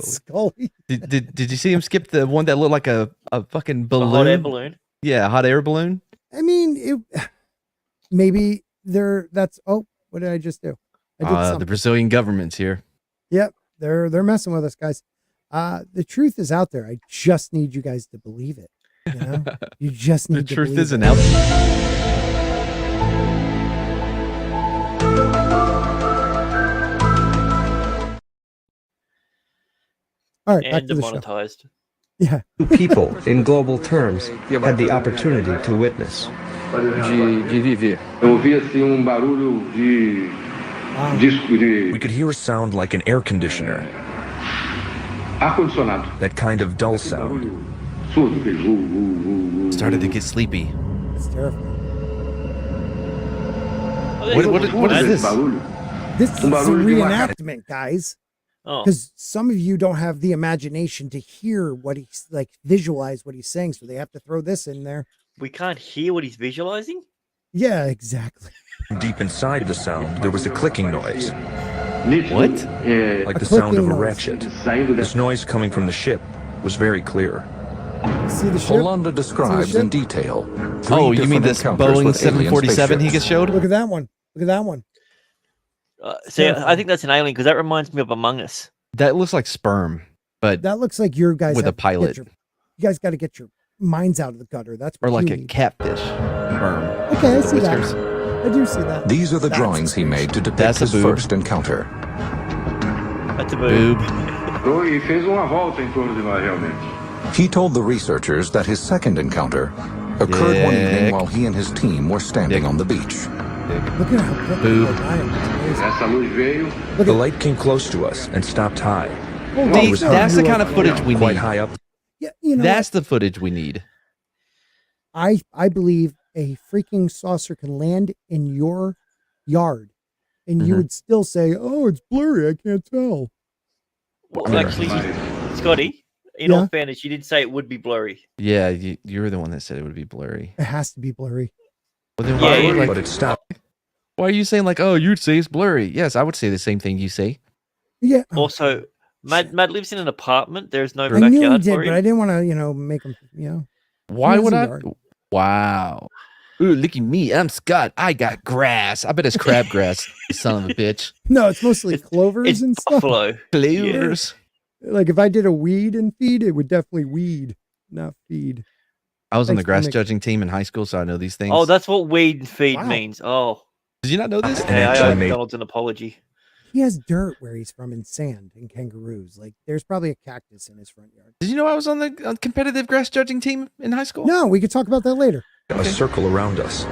Scully. Did you see him skip the one that looked like a fucking balloon? A hot air balloon. Yeah, a hot air balloon. I mean, maybe that's. Oh, what did I just do? I did the Brazilian government's here. Yep, they're messing with us, guys. The truth is out there. I just need you guys to believe it. You know, you just need the to truth isn't out there. All right, back and to the show. demonetized. Yeah. People, in global terms, had the opportunity to witness. de viver. We could hear a sound like an air conditioner. That kind of dull sound. Started to get sleepy. It's terrifying. What is this? This is a reenactment, guys. Oh, Because some of you don't have the imagination to hear what he's like, visualize what he's saying, so they have to throw this in there. we can't hear what he's visualizing? Yeah, exactly. Deep inside the sound, there was a clicking noise, What? like A the sound of clicking a noise. ratchet. This noise coming from the ship was very clear. See the ship? Hollanda describes ship? in detail. Oh, three you mean different this encounters Boeing with alien 747 he spaceships. gets showed? Look at that one. Look at that one. See, I think that's an alien because that reminds me of Among Us. That looks like sperm, but That looks like your guys With a have to get pilot. you guys got to get your minds out of the gutter. That's or what like you a need. catfish sperm. Okay, I with the see that. whiskers. I do see that. These are the That's drawings he made to depict That's a his boob. first encounter. That's a boob. Boob. He told the researchers that his second encounter occurred one evening Dick. while he and his team were standing Dick. on the beach. Look at how quick Boob. I am. It's amazing. The light came close to us and stopped high. Oh, See, wow, that's the you kind are- of footage we Quite need. high up. Yeah, you know, That's the footage we need. I believe a freaking saucer can land in your yard, and you Mhm. would still say, "Oh, it's blurry. I can't tell." Well, actually, Scotty, in Yeah? all fairness, you did say it would be blurry. Yeah, you're the one that said it would be blurry. It has to be blurry. Well, then Yeah, why, yeah, like, But it stopped. why are you saying like, oh, you'd say it's blurry? Yes, I would say the same thing you say. Yeah. Also, Matt lives in an apartment. There's no I knew he backyard did, for but him. I didn't want to, make him, Why has would a I? yard. Wow. Ooh, look at me. I'm Scott. I got grass. I bet it's crabgrass, you son of a bitch. No, it's mostly clovers It's and stuff. buffalo. Clovers. Like if I did a weed and feed, it would definitely weed, not feed. I was on Thanks the for grass making- judging team in high school, so I know these things. Oh, that's what weed and feed Wow. means. Oh, Did you not know this? And hey, I actually owe made- McDonald's an apology. He has dirt where he's from and sand and kangaroos. Like there's probably a cactus in his front yard. Did you know I was on the competitive grass judging team in high school? No, we could talk about that later. A circle around us.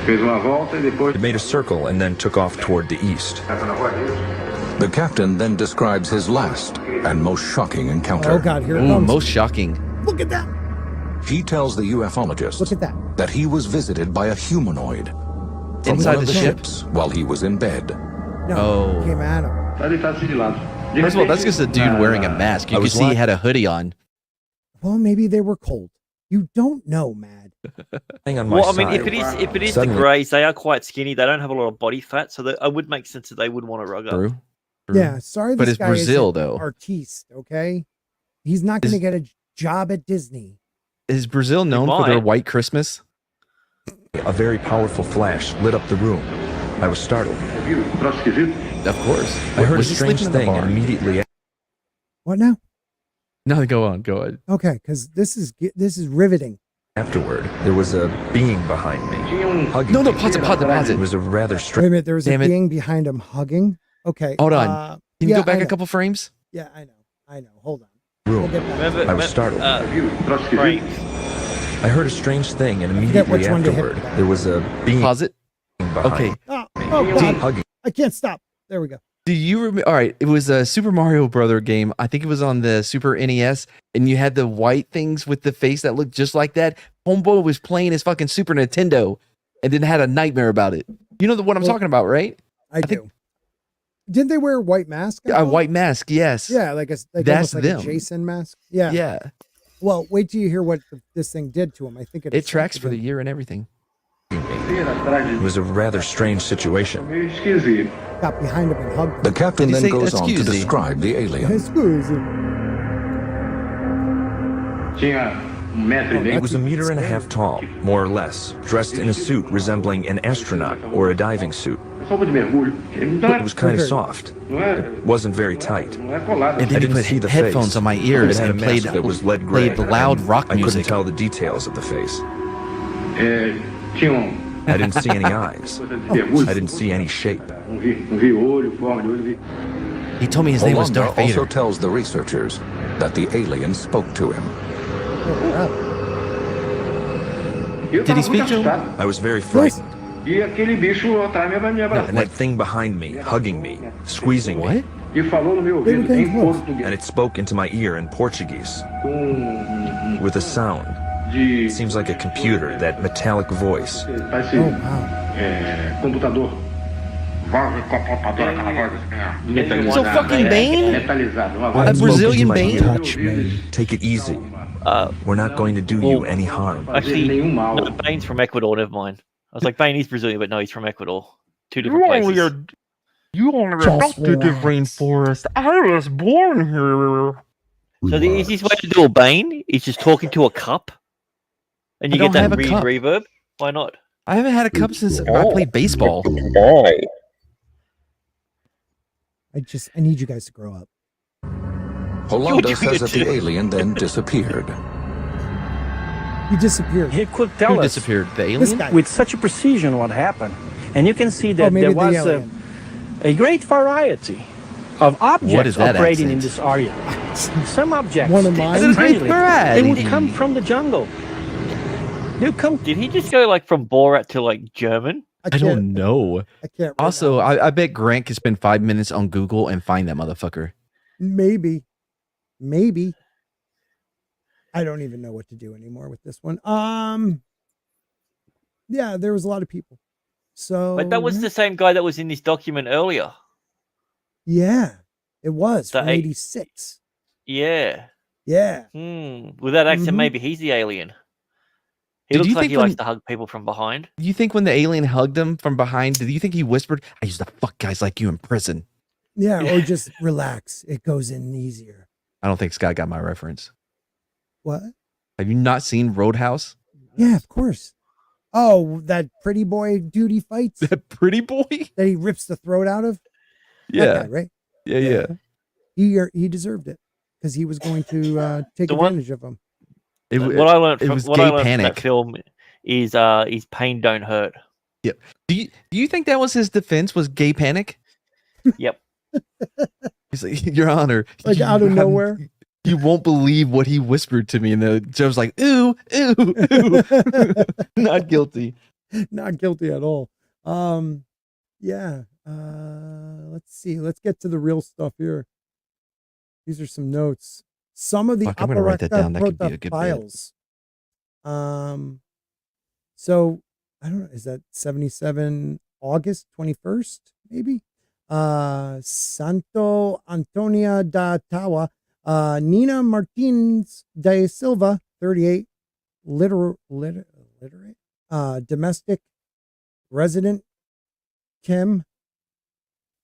It made a circle and then took off toward the east. The captain then describes his last and most shocking encounter. Oh God, here it Ooh, comes. most shocking. Look at that. He tells the ufologist Look at that. that he was visited by a humanoid from Inside one of the the ship? ships while he was in bed. No, Oh. came at him. First of all, that's just a dude wearing a mask. You I could was see he like- had a hoodie on. Well, maybe they were cold. You don't know, Mad. Lying on my Well, I mean, side. if it is the Suddenly- greys, they are quite skinny. They don't have a lot of body fat, so it would make sense that they would want to rug up. True. Yeah, sorry. But This it's guy Brazil, is an though. Artiste, okay? He's not going to Is- get a job at Disney. Is Brazil known for their might. white Christmas? A very powerful flash lit up the room. I was startled. Of course. I heard a Was he strange sleeping in the thing bar? and immediately What now? No, go on. Go on. Okay, because this is riveting. afterward, there was a being behind me. Hugging No, me. pause it. It was a rather Wait a strange. minute, there was Damn a it. being behind him hugging. Okay. Hold on. Can you yeah, go back I a know. couple frames? Yeah, I know. Hold on. We'll room. get back. Remember, I was startled. Frank, I heard a strange thing, and forget which immediately one to hit. afterward, there was a being Pause it. behind Okay. me. Oh, God. Hugging. I can't stop. There we go. Do you remember? All right, it was a Super Mario Brother game. I think it was on the Super NES, and you had the white things with the face that looked just like that. Homeboy was playing his fucking Super Nintendo, and then had a nightmare about it. You know what I'm Well, talking about, right? I think- do. Didn't they wear a white mask? I A thought? white mask, yes. Yeah, like That's almost like them. a Jason mask. Yeah. Yeah. Well, wait till you hear what this thing did to him. I think It tracks for the affected year and everything. It was a rather strange situation. him. Got behind him and hugged him. The captain Did he then say, goes on to "Excuse me"? describe the alien. Excuse me. It was 1.5 meters tall, more or less, dressed in a suit resembling an astronaut or a diving suit. It was kind of soft. It wasn't very tight. And I then he didn't put see the headphones face. on my It ears had a and mask played that was lead gray. loud and rock I couldn't music. tell the details of the face. I didn't see any eyes. I didn't see any shape. He told me his name was Holanda Darth Vader. also tells the researchers that the alien spoke to him. Did he speak to him? I was very frightened. And that thing behind me, hugging me, squeezing me. What? And it spoke into my ear in Portuguese. With a sound. It seems like a computer, that metallic voice. Oh, wow. So fucking Bane? A Brazilian Bane? Touch me. Take it easy. We're not going to do you any harm. Actually, no, Bane's from Ecuador. Never mind. I was like, Bane is Brazilian, but no, he's from Ecuador. Two different places. You only adopted the rainforest. I was born here. So the easiest way to do a Bane is just talking to a cup, and you I get don't that have a cup. reverb. Why not? I haven't had a cup since I played baseball. I need you guys to grow up. Holanda says that the alien then disappeared. He disappeared. He could tell Who us disappeared? The This alien? guy. with such a precision what happened. And you can see that maybe there the was alien. a great variety of What objects is that operating in accent? this area. Some objects, One of mine? strangely, they would Variety. come from the jungle. They come. Did he just go like from Borat to like German? I can't- don't know. I can't. Right Also, now. I bet Grant can spend 5 minutes on Google and find that motherfucker. Maybe. I don't even know what to do anymore with this one. Yeah, there was a lot of people. So But that was the same guy that was in this document earlier. yeah, it was The from eight- 86. Yeah. Yeah. With that accent, Mhm. maybe he's the alien. He Did looks you like think he when- likes to hug people from behind. Do you think when the alien hugged him from behind, do you think he whispered, I used to fuck guys like you in prison? Yeah, or just relax. It goes in easier. I don't think Scott got my reference. What? Have you not seen Roadhouse? Yeah, of course. Oh, that pretty boy dude he fights that That pretty boy? he rips the throat out of? That Yeah. guy, right? Yeah. He deserved it because he was going to take The one- advantage of him. What I learned it from was what gay I learned from panic. that film is pain don't hurt. Do you think that was his defense? Was gay panic? Yep. He's like, Your Honor, Like you out of have- nowhere. You won't believe what he whispered to me, and the judge was like, "Ooh, ooh, not guilty." Not guilty at all. Yeah. Let's see. Let's get to the real stuff here. These are some notes. Some of the Fuck, I'm gonna write that down. That could be a good bit. files. So I don't know. Is that 77 August 21st? Maybe. Santo Antonia da Tawa. Nina Martins de Silva, 38, literate, domestic resident, KM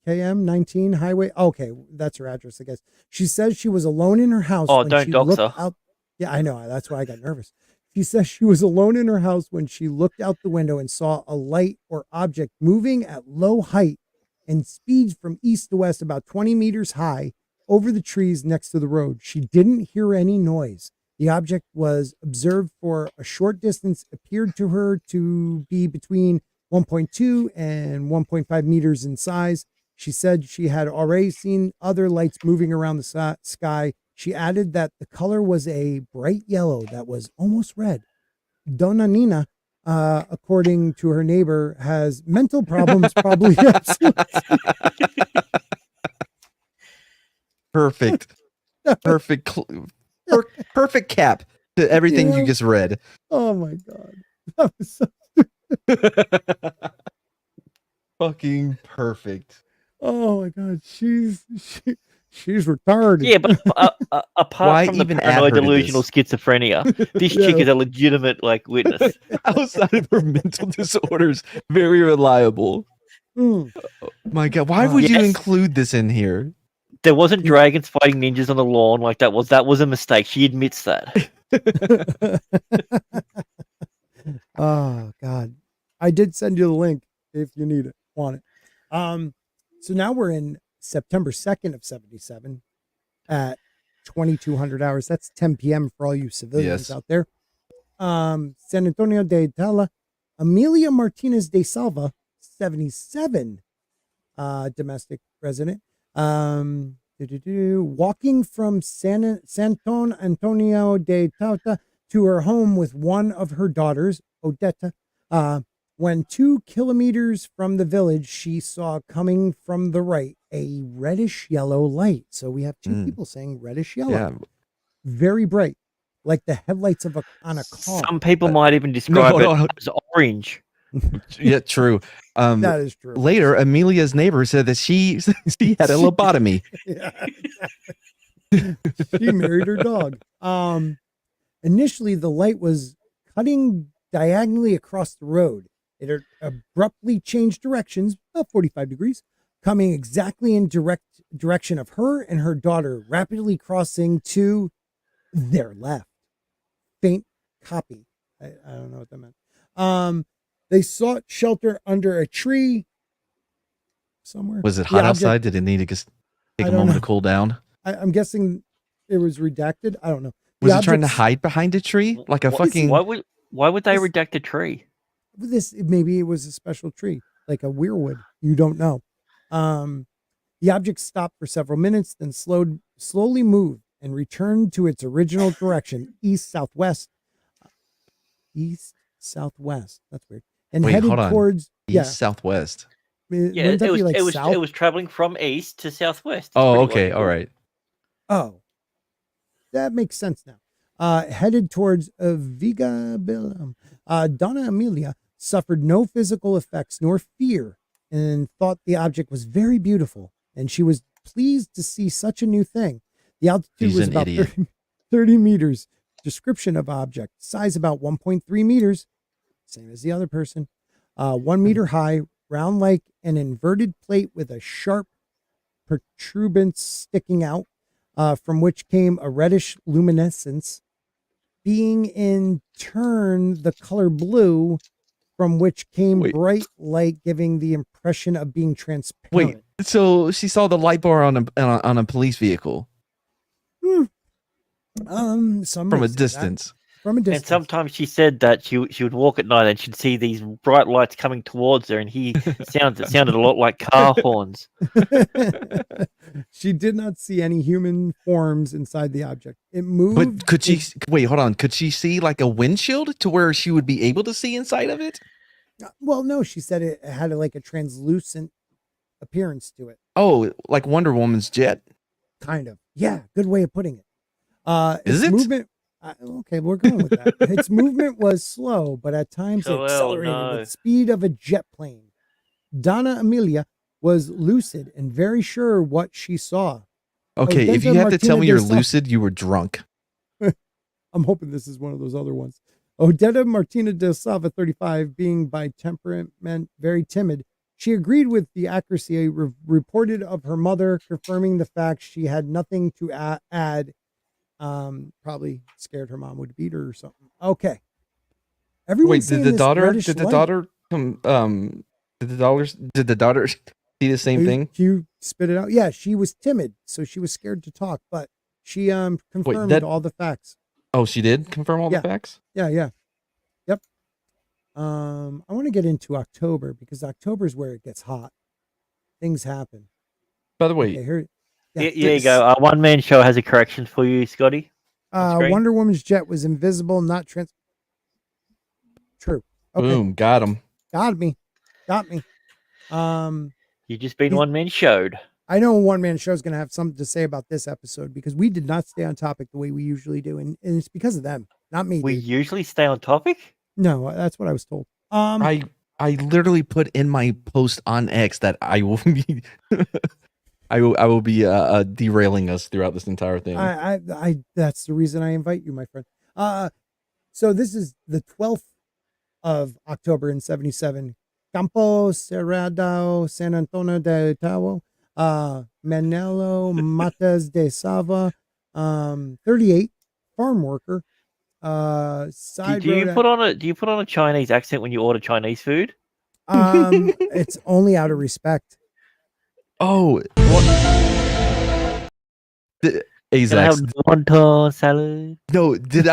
19 highway. Okay, that's her address, I guess. She says she was alone in her house. Oh, when don't she dox looked her. out. Yeah, I know. That's why I got nervous. She says she was alone in her house when she looked out the window and saw a light or object moving at low height and speeds from east to west about 20 meters high over the trees next to the road. She didn't hear any noise. The object was observed for a short distance, appeared to her to be between 1.2 and 1.5 meters in size. She said she had already seen other lights moving around the sky. She added that the color was a bright yellow that was almost red. Donna Nina, according to her neighbor, has mental problems, probably. Perfect, perfect cap to everything Yeah. you just read. Oh my God. That was so, Fucking perfect. oh my God. She's retarded. Yeah, but apart Why from the even add paranoid her to delusional this? schizophrenia, this Yeah. chick is a legitimate like witness. Outside of her mental disorders, very reliable. Mm. My God, why would you Yes. include this in here? There wasn't dragons fighting ninjas on the lawn like that was a mistake. She admits that. Oh God. I did send you the link if you need it, want it. So now we're in September 2nd of 77 at 2200 hours. That's 10 p.m. for all you civilians Yes. out there. San Antonio de Tala, Amelia Martinez de Salva, 77, domestic resident. Walking from San Antonio de Tauta to her home with one of her daughters, Odetta, when 2 kilometers from the village, she saw coming from the right a reddish yellow light. So we have 2 people saying reddish yellow. Yeah. Very bright, like the headlights on a car. Some people might even describe it as orange. Yeah, true. That is true. Later, Amelia's neighbor said that she had a lobotomy. Yeah, exactly. She married her dog. Initially, the light was cutting diagonally across the road. It abruptly changed directions, about 45 degrees, coming exactly in direction of her and her daughter, rapidly crossing to their left. Faint copy. I don't know what that meant. They sought shelter under a tree somewhere. Was it hot outside? Did it need to just take a moment to cool down? I'm guessing it was redacted. I don't know. Was it trying to hide behind a tree? Like a fucking... Why would they redact a tree? Maybe it was a special tree, like a weirwood. You don't know. The object stopped for several minutes, then slowly moved and returned to its original direction, east-southwest. East-southwest. That's weird. And headed towards east-southwest. Yeah, it was traveling from east to southwest. Oh, okay, all right. Oh, that makes sense now. Headed towards Viga Bilam. Donna Amelia suffered no physical effects nor fear and thought the object was very beautiful, and she was pleased to see such a new thing. The altitude was about 30 meters. Description of object, size about 1.3 meters, same as the other person. 1 meter high, round like an inverted plate with a sharp protuberance sticking out, from which came a reddish luminescence, being in turn the color blue, from which came bright light, giving the impression of being transparent. Wait, so she saw the light bar on a police vehicle? From a distance. From a distance. And sometimes she said that she would walk at night and she'd see these bright lights coming towards her, and it sounded a lot like car horns. She did not see any human forms inside the object. It moved. But could she wait? Hold on. Could she see like a windshield to where she would be able to see inside of it? Well, no. She said it had like a translucent appearance to it. Oh, like Wonder Woman's jet. Kind of. Yeah. Good way of putting it. Is it? Movement, okay, we're going with that. Its movement was slow, but at times it accelerated with the speed of a jet plane. Donna Amelia was lucid and very sure what she saw. Okay, if you have to tell me you're lucid, you were drunk. I'm hoping this is one of those other ones. Odetta Martina de Sava, 35, being by temperament very timid, she agreed with the accuracy reported of her mother, confirming the fact she had nothing to add. Probably scared her mom would beat her or something. Okay. Wait, did the daughter see the same thing? You spit it out. Yeah, she was timid, so she was scared to talk, but she confirmed all the facts. Oh, she did confirm all the facts? Yeah. Yep. I want to get into October because October is where it gets hot. Things happen. By the way, here you go. One Man Show has a correction for you, Scotty. Wonder Woman's jet was invisible, not True. Okay. Boom, got him. Got me. You just been One Man Showed. I know One Man Show is going to have something to say about this episode because we did not stay on topic the way we usually do, and it's because of them, not me. We usually stay on topic? No, that's what I was told. I literally put in my post on X that I will be I will be derailing us throughout this entire thing. I that's the reason I invite you, my friend. So this is the 12th of October in 77. Campo Cerrado, San Antonio de Tavo, Manelo Matas de Sava, 38, farm worker. Do you put on a Chinese accent when you order Chinese food? It's only out of respect. Oh, wonton salad. No, did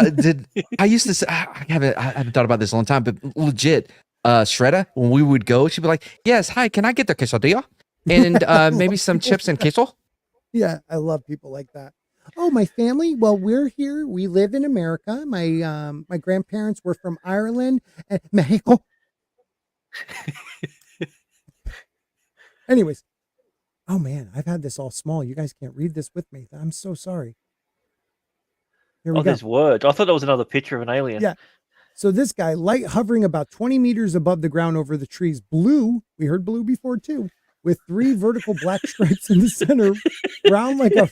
I used to say, I haven't thought about this in a long time, but legit, Shredder, when we would go, she'd be like, "Yes, hi, can I get the quesadilla?" and maybe some chips and queso. Yeah, I love people like that. Oh, my family? Well, we're here. We live in America. My grandparents were from Ireland and Mexico. Anyways. Oh man, I've had this all small. You guys can't read this with me. I'm so sorry. Here we go. There's words. I thought that was another picture of an alien. Yeah. So this guy, light hovering about 20 meters above the ground over the trees, blue. We heard blue before too, with 3 vertical black stripes in the center, round like a.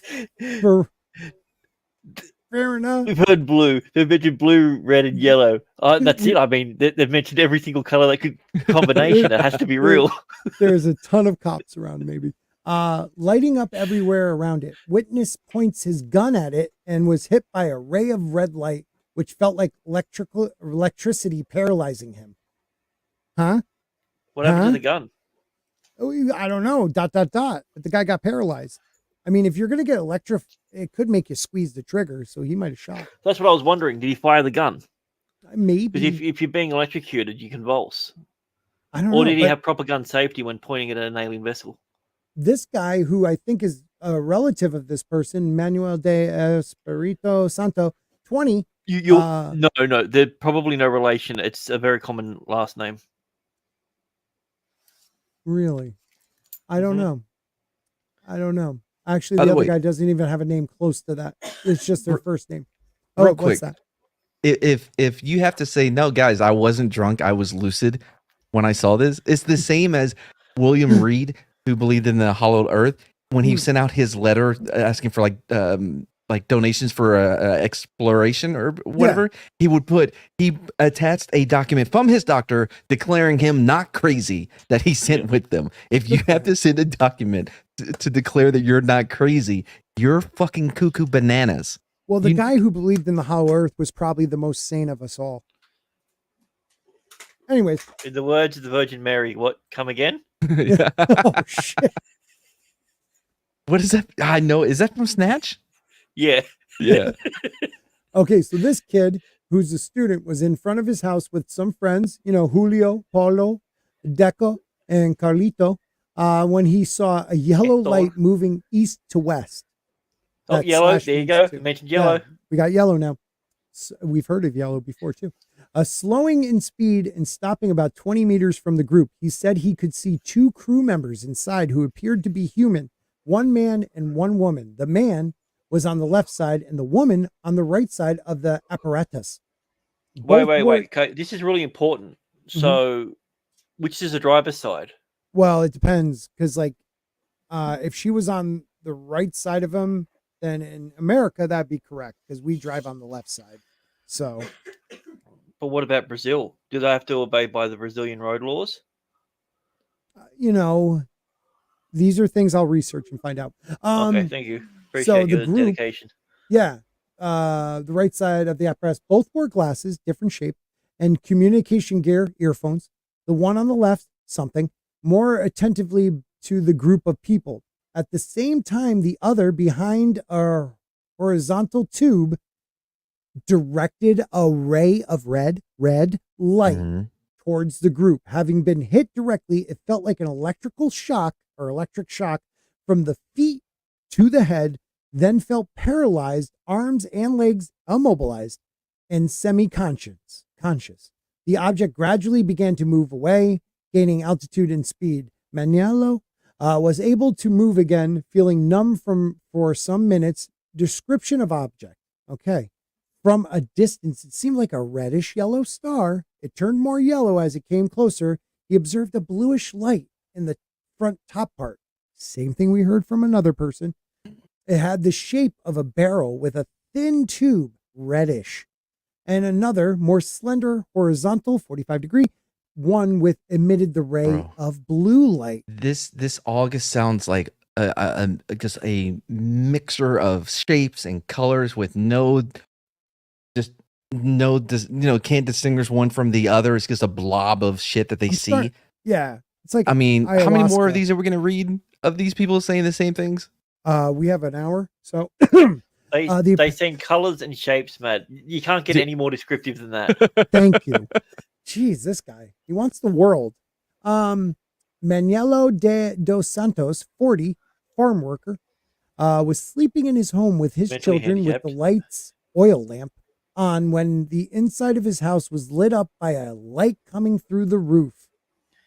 Fair enough. We've heard blue. They've mentioned blue, red, and yellow. That's it. I mean, they've mentioned every single color that could combination. It has to be real. There's a ton of cops around, maybe. Lighting up everywhere around it. Witness points his gun at it and was hit by a ray of red light, which felt like electricity paralyzing him. Huh? What happened to the gun? Oh, I don't know. ... But the guy got paralyzed. I mean, if you're going to get it could make you squeeze the trigger, so he might have shot. That's what I was wondering. Did he fire the gun? Maybe. Because if you're being electrocuted, you convulse. I don't know. Or did he have proper gun safety when pointing at an alien vessel? This guy, who I think is a relative of this person, Manuel de Espirito Santo, 20. No. They're probably no relation. It's a very common last name. Really? I don't know. Actually, the other guy doesn't even have a name close to that. It's just their first name. Oh, real what's quick, that? If you have to say, no, guys, I wasn't drunk, I was lucid when I saw this, it's the same as William Reed, who believed in the hollowed earth, when he sent out his letter asking for like donations for exploration or whatever. Yeah. He attached a document from his doctor declaring him not crazy that he sent with them. If you have to send a document to declare that you're not crazy, you're fucking cuckoo bananas. Well, the guy who believed in the hollow earth was probably the most sane of us all. Anyways. In the words of the Virgin Mary, what? Come again? Oh, shit. What is that? I know. Is that from Snatch? Yeah. Okay, so this kid, who's a student, was in front of his house with some friends, Julio, Paulo, Deco, and Carlito, when he saw a yellow light moving east to west. Oh, yellow. There you go. You mentioned yellow. Yeah, we got yellow now. So we've heard of yellow before, too. Slowing in speed and stopping about 20 meters from the group, he said he could see 2 crew members inside who appeared to be human, 1 man and 1 woman. The man was on the left side and the woman on the right side of the apparatus. Wait. Okay, this is really important. So, which is the driver's side? Well, it depends, because if she was on the right side of him, then in America that'd be correct, because we drive on the left side. So, but what about Brazil? Do they have to obey by the Brazilian road laws? These are things I'll research and find out. Okay, thank you. Appreciate your dedication. Yeah. The right side of the apparatus, both wore glasses, different shape, and communication gear, earphones. The one on the left, something, more attentively to the group of people. At the same time, the other, behind a horizontal tube, directed a ray of red light towards the group. Having been hit directly, it felt like an electric shock from the feet to the head, then felt paralyzed, arms and legs immobilized, and semi-conscious. The object gradually began to move away, gaining altitude and speed. Maniello was able to move again, feeling numb for some minutes. Description of object. Okay. From a distance, it seemed like a reddish yellow star. It turned more yellow as it came closer. He observed a bluish light in the front top part. Same thing we heard from another person. It had the shape of a barrel with a thin tube, reddish, and another more slender, horizontal, 45-degree, one with emitted the ray of blue light. This August sounds like just a mixer of shapes and colors with can't distinguish one from the other. It's just a blob of shit that they see. Yeah. It's like, I mean, ayahuasca. How many more of these are we going to read of these people saying the same things? We have an hour. So they sing colors and shapes, Matt. You can't get any more descriptive than that. Thank you. Jeez, this guy, he wants the world. Manuelo dos Santos, 40, farm worker, was sleeping in his home with his Mentally children with handicapped. the lights, oil lamp, on when the inside of his house was lit up by a light coming through the roof.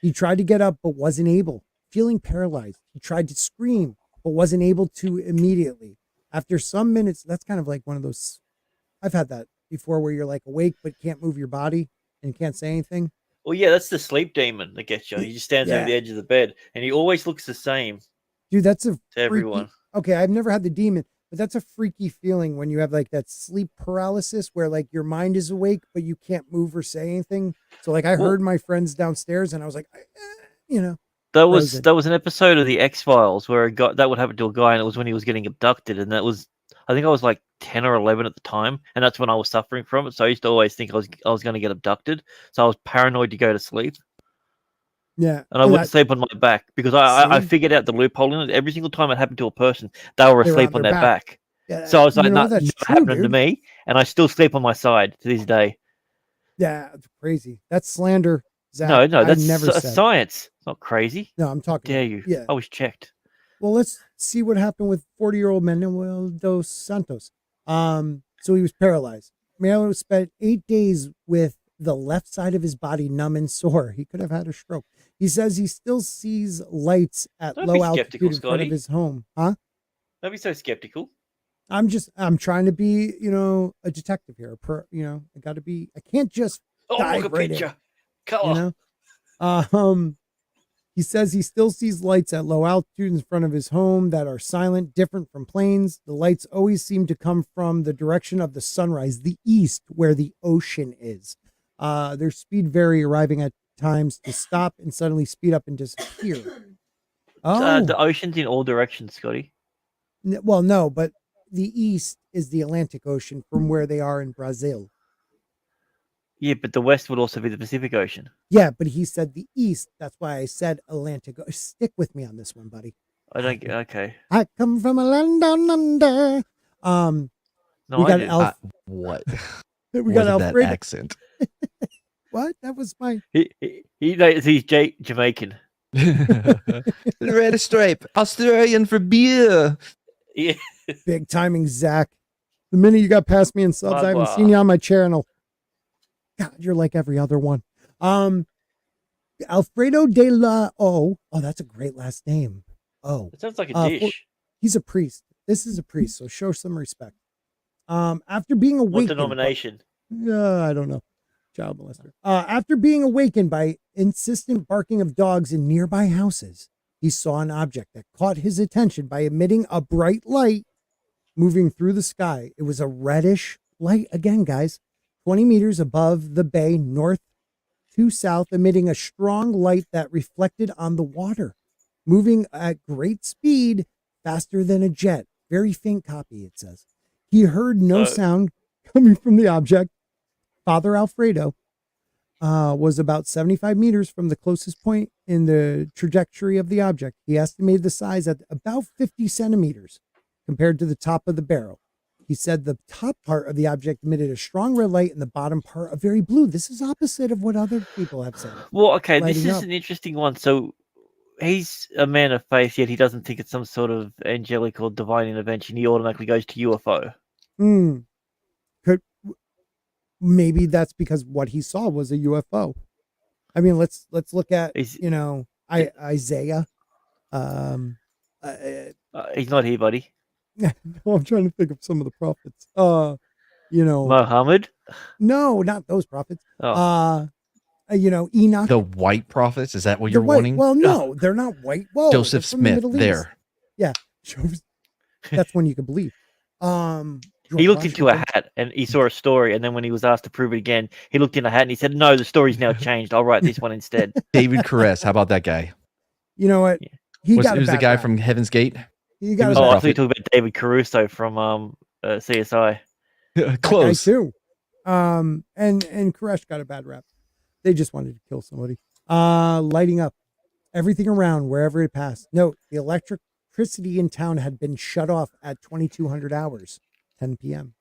He tried to get up but wasn't able, feeling paralyzed. He tried to scream but wasn't able to immediately. After some minutes, that's kind of like one of those, I've had that before where you're like awake but can't move your body and can't say anything. Well, yeah, that's the sleep demon that gets you. He just stands over the edge of the bed, and he always looks the same Dude, that's a to everyone. Okay, I've never had the demon, but that's a freaky feeling when you have like that sleep paralysis where like your mind is awake, but you can't move or say anything. So like I heard my friends downstairs and I was like, you know. There was an episode of the X-Files where that would happen to a guy, and it was when he was getting abducted, and that was, I think I was like 10 or 11 at the time, and that's when I was suffering from it. So I used to always think I was going to get abducted, so I was paranoid to go to sleep. Yeah, and I wouldn't sleep on my back because I figured out the loophole in it. Every single time it happened to a person, they were asleep on their back. Yeah, so I was like, that's not true, happening to dude. me, and I still sleep on my side to this day. Yeah, it's crazy. That's slander, Zach. No, that's I never said. science. It's not crazy. No, I'm talking. Dare you? Yeah, I was checked. Well, let's see what happened with 40-year-old Manuel dos Santos. So he was paralyzed. Manuel spent 8 days with the left side of his body numb and sore. He could have had a stroke. He says he still sees lights at Don't low be altitude skeptical, in front of Scotty. his home. Huh? Don't be so skeptical. I'm trying to be, a detective here. I can't just Oh, dive look a right in, picture. Color. He says he still sees lights at low altitude in front of his home that are silent, different from planes. The lights always seem to come from the direction of the sunrise, the east, where the ocean is. Their speed vary, arriving at times to stop and suddenly speed up and disappear. The ocean's in all directions, Scotty. Well, no, but the east is the Atlantic Ocean from where they are in Brazil. Yeah, but the west would also be the Pacific Ocean. Yeah, but he said the east. That's why I said Atlantic. Stick with me on this one, buddy. Okay. I come from a land down under. No, we got Alf. What? We got That Alfredo. accent. What? That was my. He's Jamaican. Red stripe, Australian for beer. Yeah. Big timing, Zach. The minute you got past me in subs, I haven't seen you on my channel. God, you're like every other one. Alfredo de la O. Oh, that's a great last name. Oh, It sounds like a dish. He's a priest. This is a priest, so show some respect. After being What awakened. denomination? I don't know. Child molester. After being awakened by insistent barking of dogs in nearby houses, he saw an object that caught his attention by emitting a bright light moving through the sky. It was a reddish light again, guys, 20 meters above the bay, north to south, emitting a strong light that reflected on the water, moving at great speed, faster than a jet. Very faint copy, it says. He heard no sound coming from the object. Father Alfredo was about 75 meters from the closest point in the trajectory of the object. He estimated the size at about 50 centimeters compared to the top of the barrel. He said the top part of the object emitted a strong red light and the bottom part a very blue. This is opposite of what other people have said. Well, okay, this Lighting is up. an interesting one. So he's a man of faith, yet he doesn't think it's some sort of angelic or divine intervention. He automatically goes to UFO. Maybe that's because what he saw was a UFO. I mean, let's look at Isaiah. He's not here, buddy. I'm trying to think of some of the prophets. Muhammad? No, not those prophets. Oh. Enoch. The white prophets? Is that what you're wanting? Well, no, they're not white. Well, Joseph they're from the Smith. Middle East. There. Yeah, that's one you can believe. He looked into a hat and he saw a story, and then when he was asked to prove it again, he looked in a hat and he said, "No, the story's now changed. I'll write this one instead." David Caress. How about that guy? You know what? He was the guy from Heaven's Gate. He got I thought you were talking about David Caruso from CSI. Close too. And Koresh got a bad rap. They just wanted to kill somebody. Lighting up everything around wherever it passed. Note, the electricity in town had been shut off at 2200 hours, 10 p.m.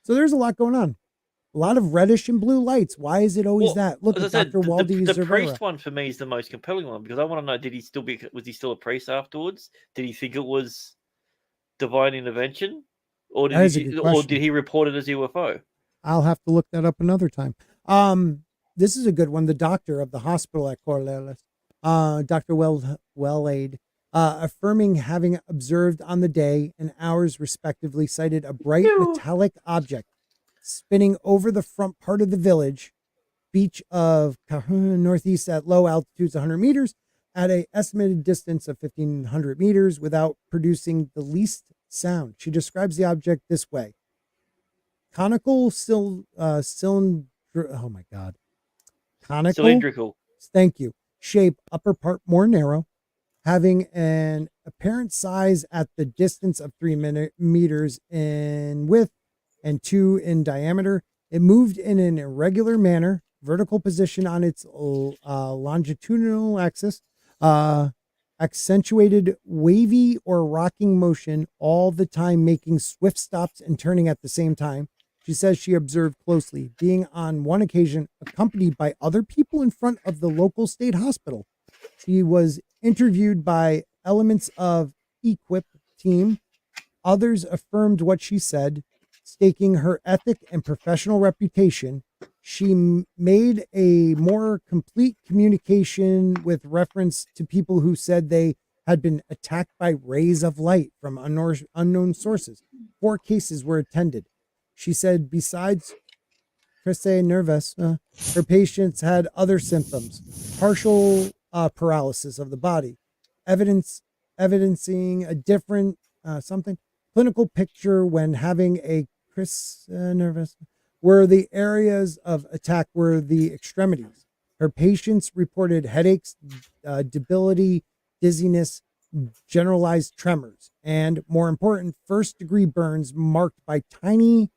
So there's a lot going on. A lot of reddish and blue lights. Why is it always that? Look as at I said, Dr. Waldy the Zervera. priest one for me is the most compelling one because I want to know: was he still a priest afterwards? Did he think it was divine intervention, or That is a did good question. he report it as UFO? I'll have to look that up another time. This is a good one. The doctor of the hospital at Colares, Dr. Wellade, affirming having observed on the day and hours respectively, cited a bright metallic object spinning over the front part of the village beach of Cajun northeast at low altitudes 100 meters at a estimated distance of 1,500 meters without producing the least sound. She describes the object this way. Conical Cylindrical. Thank you. Shape, upper part more narrow, having an apparent size at the distance of 3 meters in width and 2 in diameter. It moved in an irregular manner, vertical position on its longitudinal axis, accentuated wavy or rocking motion all the time, making swift stops and turning at the same time. She says she observed closely, being on one occasion accompanied by other people in front of the local state hospital. She was interviewed by elements of Equip team. Others affirmed what she said, staking her ethic and professional reputation. She made a more complete communication with reference to people who said they had been attacked by rays of light from unknown sources. 4 cases were attended. She said besides crise nervous, her patients had other symptoms, partial paralysis of the body, evidencing a different clinical picture when having a crise nervous, where the areas of attack were the extremities. Her patients reported headaches, debility, dizziness, generalized tremors, and more important, first-degree burns marked by tiny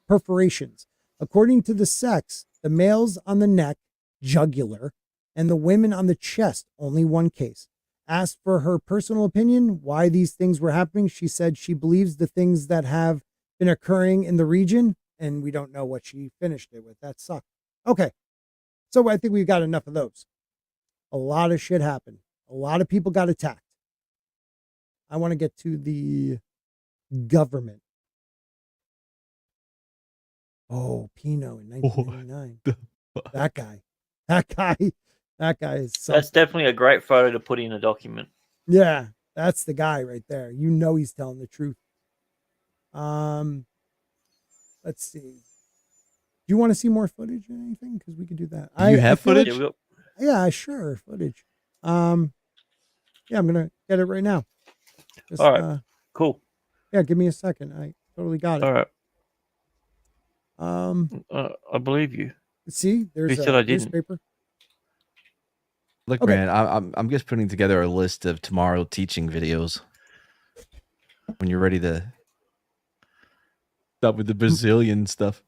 perforations. According to the sex, the males on the neck, jugular, and the women on the chest, only 1 case. Asked for her personal opinion, why these things were happening, she said she believes the things that have been occurring in the region, and we don't know what she finished it with. That sucked. Okay, so I think we've got enough of those. A lot of shit happened. A lot of people got attacked. I want to get to the government. Oh, Pino in 1999. That guy is something. That's definitely a great photo to put in a document. Yeah, that's the guy right there. You know he's telling the truth. Let's see. Do you want to see more footage or anything? Because we could do that. You have footage? Like, yeah, sure, footage. Yeah, I'm gonna get it right now. Just, all right, cool. Yeah, give me a second. I totally got it. All right. I believe you. See, there's you said I didn't. newspaper. Look, Okay. man, I'm just putting together a list of tomorrow teaching videos. When you're ready to stop with the Brazilian stuff.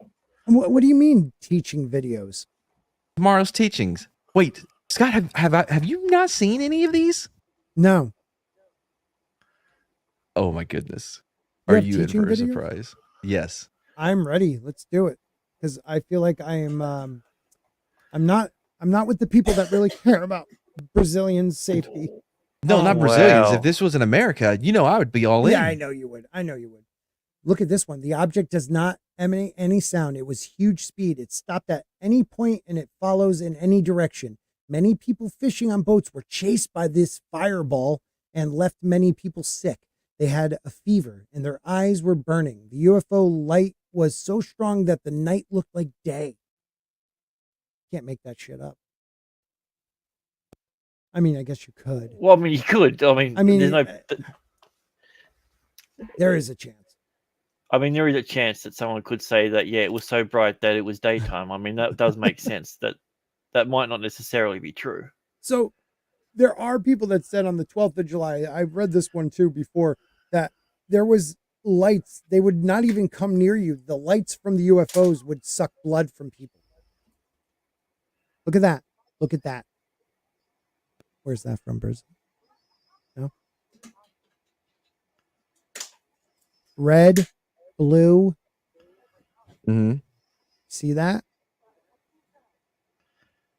What do you mean teaching videos? Tomorrow's teachings. Wait, Scott, have you not seen any of these? No. Oh my goodness. You Are have you in teaching for a videos? surprise? Yes. I'm ready. Let's do it. Because I feel like I am I'm not with the people that really care about Brazilians' safety. No, not Brazilians. Wow. If this was in America, I would be all in. Yeah, I know you would. Look at this one. The object does not emanate any sound. It was huge speed. It stopped at any point and it follows in any direction. Many people fishing on boats were chased by this fireball and left many people sick. They had a fever and their eyes were burning. The UFO light was so strong that the night looked like day. Can't make that shit up. I mean, I guess you could. Well, I mean, you could. I mean, there's no. There is a chance. I mean, there is a chance that someone could say that, yeah, it was so bright that it was daytime. I mean, that does make sense. That might not necessarily be true. So there are people that said on the 12th of July, I've read this one too before, that there was lights. They would not even come near you. The lights from the UFOs would suck blood from people. Look at that. Look at that. Where's that from, Brazil? No? Red, blue, Mm-hmm. See that?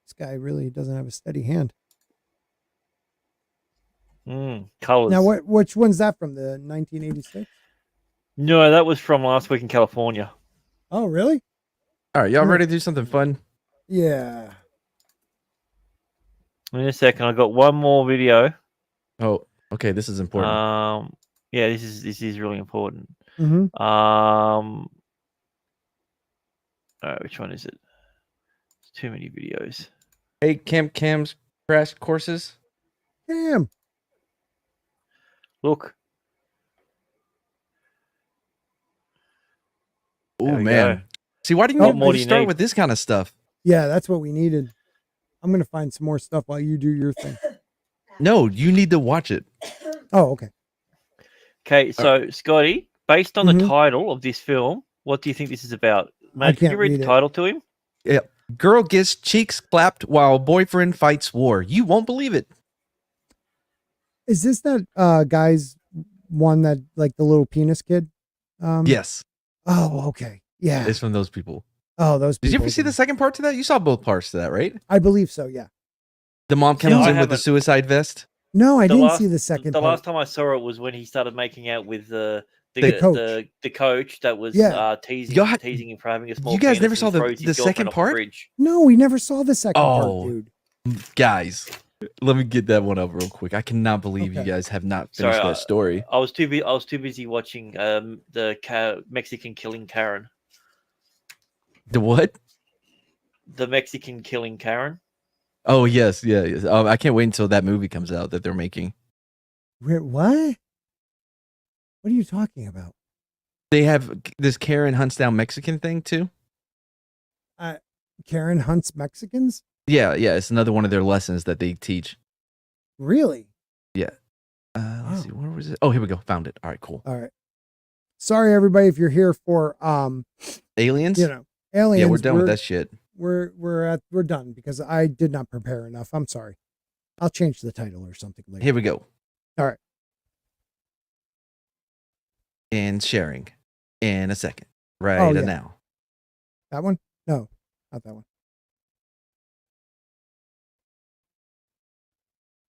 This guy really doesn't have a steady hand. Colors. Now, which one's that from? The 1986? No, that was from last week in California. Oh, really? All right, y'all ready to do something fun? Yeah. In a second, I got one more video. Oh, okay. This is important. Yeah, this is really important. Mm-hmm. All right, which one is it? There's too many videos. Hey, Cam's crash courses. Cam. Look. Oh man. Go. See, why didn't you start with this kind of stuff? Yeah, that's what we needed. I'm gonna find some more stuff while you do your thing. No, you need to watch it. Oh, okay. Okay, so Scotty, based on the title of this film, what do you think this is about? Mate, can you read the title to him? Yeah. Girl gets cheeks clapped while boyfriend fights war. You won't believe it. Is this that guy's one that like the little penis kid? Yes. Oh, okay. Yeah. It's from those people. Oh, those people. Did you ever see the second part to that? You saw both parts to that, right? I believe so, yeah. The mom comes in with the suicide vest. No, I didn't see the second part. The last time I saw it was when he started making out with the coach that was teasing him for having a small penis. You guys never saw and the second part? No, we never saw the second part, dude. Guys, let me get that one up real quick. I cannot believe you guys have not finished that story. I was too busy watching the Mexican killing Karen. The what? The Mexican killing Karen. Oh yes. I can't wait until that movie comes out that they're making. What? What are you talking about? They have this Karen hunts down Mexican thing too. Karen hunts Mexicans? Yeah. It's another one of their lessons that they teach. Really? Yeah. Let's see. Where was it? Oh, here we go. Found it. All right, cool. All right. Sorry, everybody, if you're here for aliens. Aliens. Yeah, we're done with that shit. We're done because I did not prepare enough. I'm sorry. I'll change the title or something later. Here we go. All right. And sharing in a second. Right now. That one? No, not that one.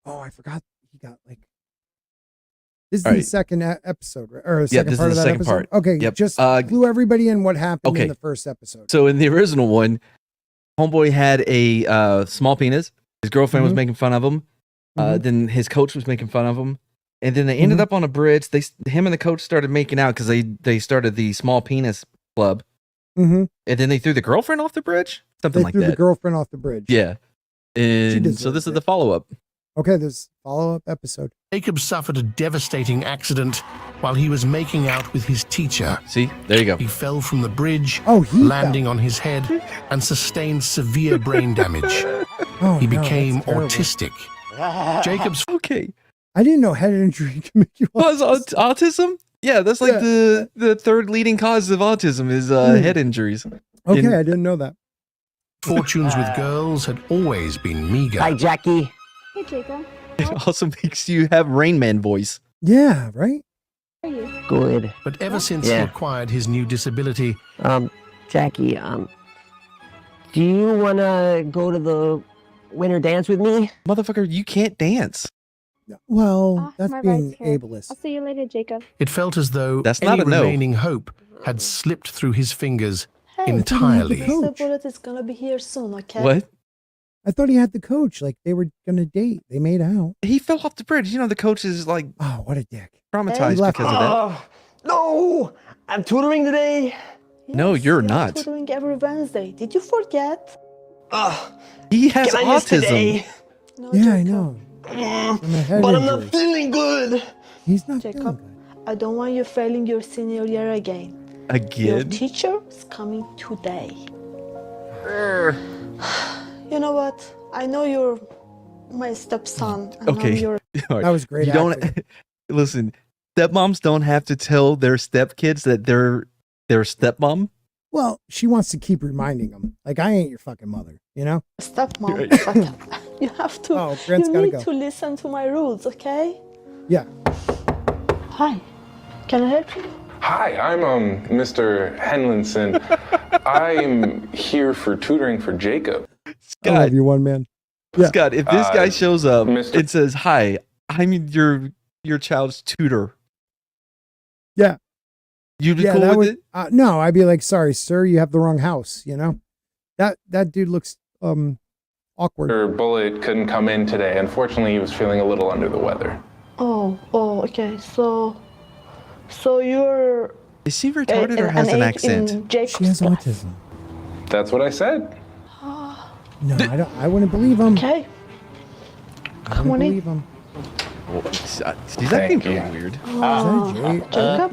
Oh, I forgot he got like. This is the second episode, right? Or the second part of that episode? Okay, just clue everybody in what happened in the first episode. So in the original one, homeboy had a small penis. His girlfriend was making fun of him. Then his coach was making fun of him. And then they ended up on a bridge. Him and the coach started making out because they started the small penis club. And then they threw the girlfriend off the bridge? Something like that. They threw the girlfriend off the bridge. Yeah. And so this is the follow-up. Okay, there's follow-up episode. Jacob suffered a devastating accident while he was making out with his teacher. See, there you go. He fell from the bridge, landing on his head, and sustained severe brain damage. He became autistic. Jacob's okay. I didn't know head injury can make you autism. Yeah, that's like the third leading cause of autism is head injuries. Okay, I didn't know that. Fortunes with girls had always been meager. Hi, Jackie. Hey, Jacob. It also makes you have Rain Man voice. Yeah, right? How are you? Good. But ever since he acquired his new disability... Jackie, do you want to go to the winter dance with me? Motherfucker, you can't dance. Well, that's being ableist. I'll see you later, Jacob. It felt as though that's any not a no. remaining hope had slipped through his fingers entirely. The bullet is gonna be here soon, okay? What? I thought he had the coach. Like they were gonna date. They made out. He fell off the bridge. You know the coach is like, oh, what a dick. Traumatized because of that. No, I'm tutoring today. Yes, no, you're not. Tutoring every Wednesday. Did you forget? He has autism. No, yeah, Jacob. I know. But I'm not feeling good. He's not Jacob, feeling good. I don't want you failing your senior year again. Your teacher is coming today. You know what? I know you're my stepson. And okay. I'm your... That was great. You don't listen. Stepmoms don't have to tell their stepkids that they're their stepmom. Well, she wants to keep reminding them, like I ain't your fucking mother, you know. Stepmom, but you have to. Oh, you need to listen to my rules, okay? Yeah. Hi. Can I help you? Hi, I'm Mr. Henlinson. I'm here for tutoring for Jacob. I love you, one man. Yeah. Scott, if this guy shows up and says, "Hi, I'm your child's tutor," yeah, you'd be cool with it? No, I'd be like, "Sorry, sir, you have the wrong house." You know, that dude looks awkward. Mr. Bullet couldn't come in today. Unfortunately, he was feeling a little under the weather. Oh, okay. So you're. Is she retarded or has an accent? She has autism. That's what I said. No, I wouldn't believe him. Okay. Come on in. Him. He's acting really weird. Jacob.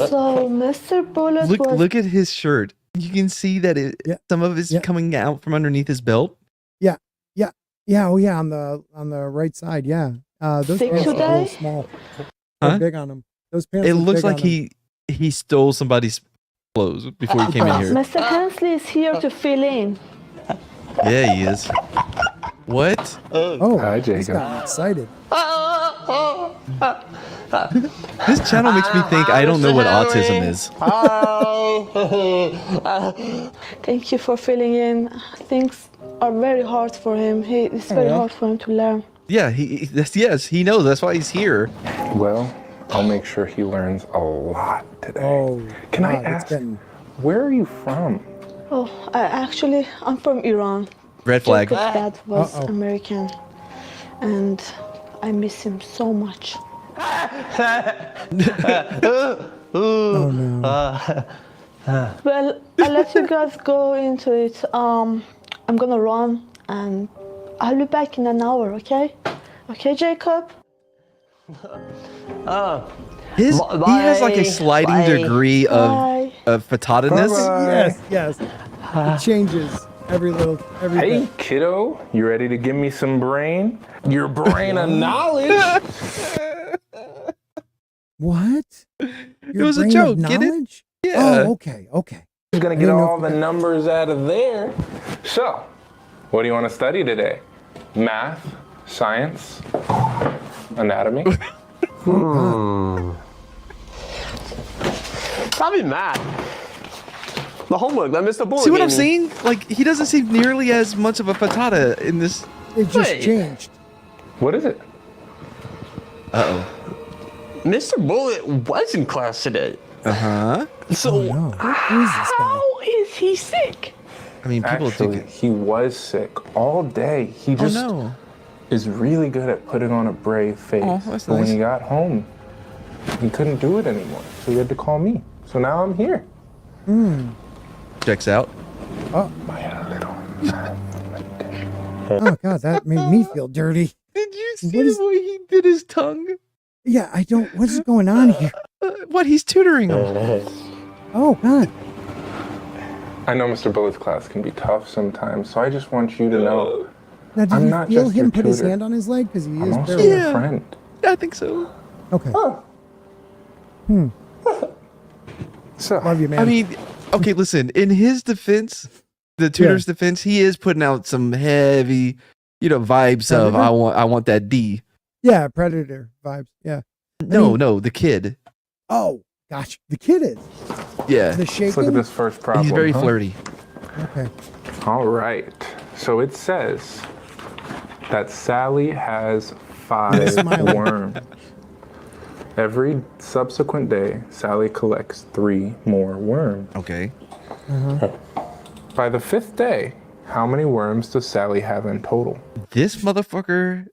So Mr. Bullet was. Look at his shirt. You can see that some of it's coming out from underneath his belt. Yeah. Oh yeah, on the right side. Yeah. Those Sick pants are a today? little small. They're big on him. Those pants. It look looks big like on him. he stole somebody's clothes before he came in here. Mr. Hensley is here to fill in. Yeah, he is. What? Oh, hi, he's Jacob. gotten excited. This channel makes me think I don't know what autism is. Thank you for filling in. Things are very hard for him. It's very hard for him to learn. Yeah, he knows. That's why he's here. Well, I'll make sure he learns a lot today. Oh, Can I God, it's ask, getting- where are you from? Oh, I'm from Iran. Red flag. Jacob's dad was American, and I miss him so much. Oh no. Well, I'll let you guys go into it. I'm gonna run, and I'll be back in an hour, okay? Okay, Jacob? He has like a sliding degree of fatadness. Yes. It changes every Hey, bit. kiddo, you ready to give me some brain? Your brain of knowledge. What? It was a joke. Get it? Yeah. Oh, okay. He's gonna get all the numbers out of there. So, what do you want to study today? Math, science, anatomy? Probably math. The homework that Mr. Bullet See what gave I'm me. saying? Like, he doesn't seem nearly as much of a patata in this. It just changed. What is it? Uh-oh. Mr. Bullet was in class today. Uh-huh. So, How is he sick? I mean, people Actually, he was sick all day. He just is really good at putting on a brave face. Oh, that's but when nice. he got home, he couldn't do it anymore. So he had to call me. So now I'm here. Checks out. Oh. Oh God, that made me feel dirty. Did you see the way he did his tongue? Yeah, I don't. What's going on here? What? He's tutoring him. Oh God. I know Mr. Bullet's class can be tough sometimes, so I just want you to know. Now, did I'm you not feel just him your put his tutor. hand on his leg because he I'm is also very your friend. I think so. Okay. So, Love you, man. I mean, okay, listen. In his defense, the tutor's defense, he is putting out some heavy, vibes of Predator? I want that D. Yeah, predator vibes. Yeah. No, the kid. Oh gosh, the kid is. Yeah. The let's shaking. look at this first problem. He's very huh? flirty. Okay. All right. So it says that Sally has 5 Smiling. worms. Every subsequent day, Sally collects 3 more worms. Okay. By the 5th day, how many worms does Sally have in total? This motherfucker,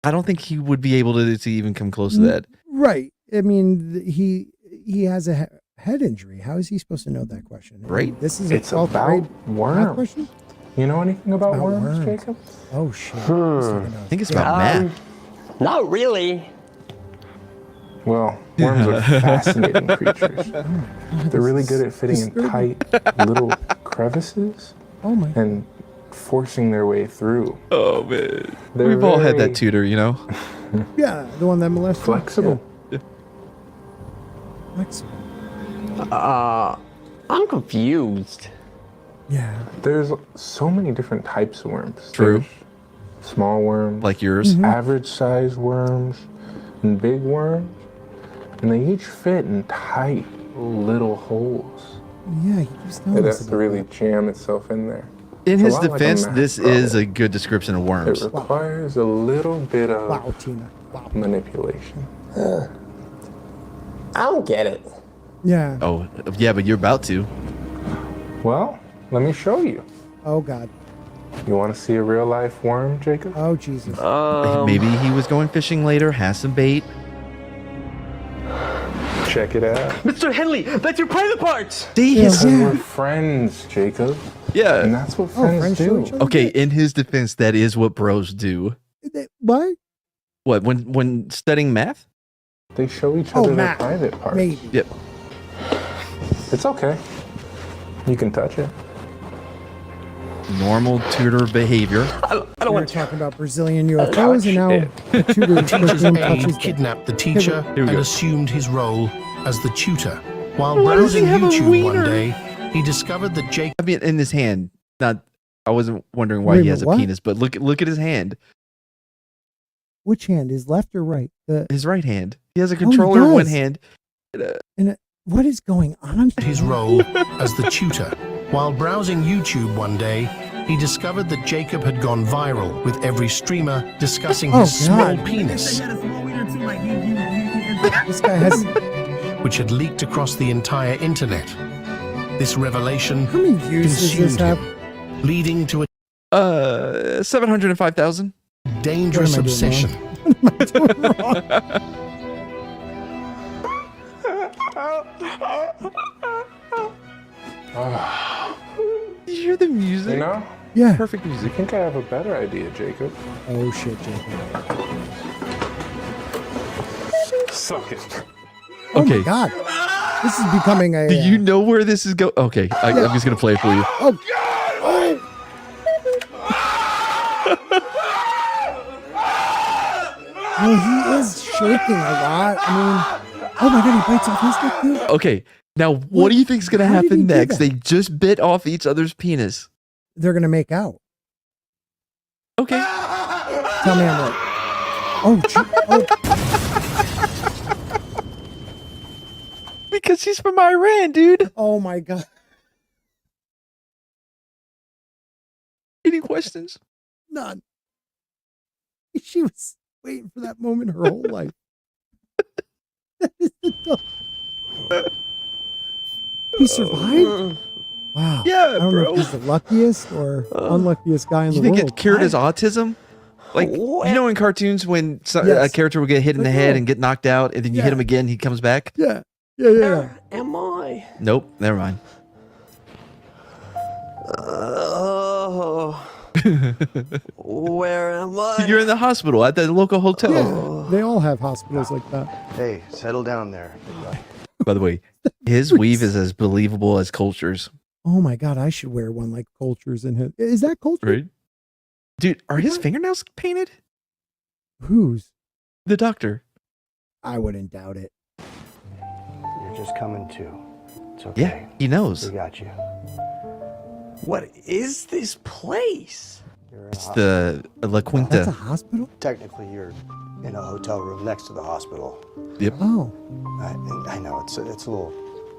I don't think he would be able to even come close to that. Right. I mean, he has a head injury. How is he supposed to know that question? I mean, Right. This is It's a 12th about grade math worms. question. You know anything about About worms, worms. Jacob? Oh shit. I think it's about math. Not really. Well, worms are fascinating creatures. They're really good at fitting in tight little crevices and forcing their way through. Oh man, They're we've all had very- that tutor, Yeah, the one that molested. Flexible. Yeah. Flexible. I'm confused. Yeah. There's so many different types of worms. True. There's small worms, like yours. average size worms, and big worms. And they each fit in tight little holes. Yeah, he keeps telling It us has to about really that. jam itself in there. In It's a his lot like a defense, math this problem. is a good description of worms. It requires a little bit of Wow, Tina. Wow. manipulation. I don't get it. Yeah. Oh, yeah, but you're about to. Well, let me show you. Oh, God. You want to see a real life worm, Jacob? Oh, Jesus. Maybe he was going fishing later, has some bait. Check it out. Mr. Henley, that's your private parts. See, Because we're friends, Jacob. Yeah. And that's what friends show do. each other Okay, bit. in his defense, that is what bros do. What? What, when studying math? They show each Oh, other their Matt. private parts. Maybe. Yep. It's okay. You can touch it. Normal tutor behavior. I don't We were want to. talking about Brazilian UFOs, and now the tutor Teacher's touches aide kidnapped the teacher we and go. assumed his role as the tutor. While Why does he browsing have a YouTube one wiener? day, he discovered that Jake I mean, in his hand. Not. I wasn't wondering why Wait he a has a minute, what? penis, but look at his hand. Which hand? Is left or right? His right hand. He has a he controller in one does. hand. What is going on? his role as the tutor. While browsing YouTube one day, he discovered that Jacob had gone viral, with every streamer discussing Oh, his small God. penis, This guy has. which had leaked across the entire internet. This revelation How many views does this consumed have? him, leading to a 705,000. dangerous What am I doing obsession. Did you hear the music? You know? Yeah. Perfect I music. think I have a better idea, Jacob. Oh, shit, Jacob. Suck it. Oh, Okay. my God. This is becoming a. Do you know where this is going? Okay, I'm just gonna play it for you. Oh, well, he is shaking a lot. I mean, oh my God, he bites off his dick too. Okay, now what do you think's gonna How did he happen do next? that? They just bit off each other's penis. They're gonna make out. Okay. Tell me I'm right. Oh, Because he's from Iran, dude. oh my God. Any questions? None. She was waiting for that moment her whole life. That is the dumb- He survived? Wow. Yeah, I don't know bro. if he's the luckiest or unluckiest guy in You the think world. it cured his autism? Like, you know in cartoons when a Yes. character will get hit in the Like, head oh. and get knocked out, and then you hit Yeah. him again, he comes back? Yeah. Yeah. Am I? Nope, never mind. Where am I? You're in the hospital at the local hotel. Yeah. They all have hospitals like that. Hey, settle down there, big guy. By the way, his weave is as believable as Culture's. Oh my God, I should wear one like Culture's in his. Is that Culture? Right? Dude, are his fingernails painted? Whose? The doctor. I wouldn't doubt it. You're just coming to. It's okay. Yeah, he knows. We got you. What is this place? You're in a It's hospital. the La That's a Quinta. hospital? Technically, you're in a hotel room next to the hospital. Yep. Oh, I know it's a little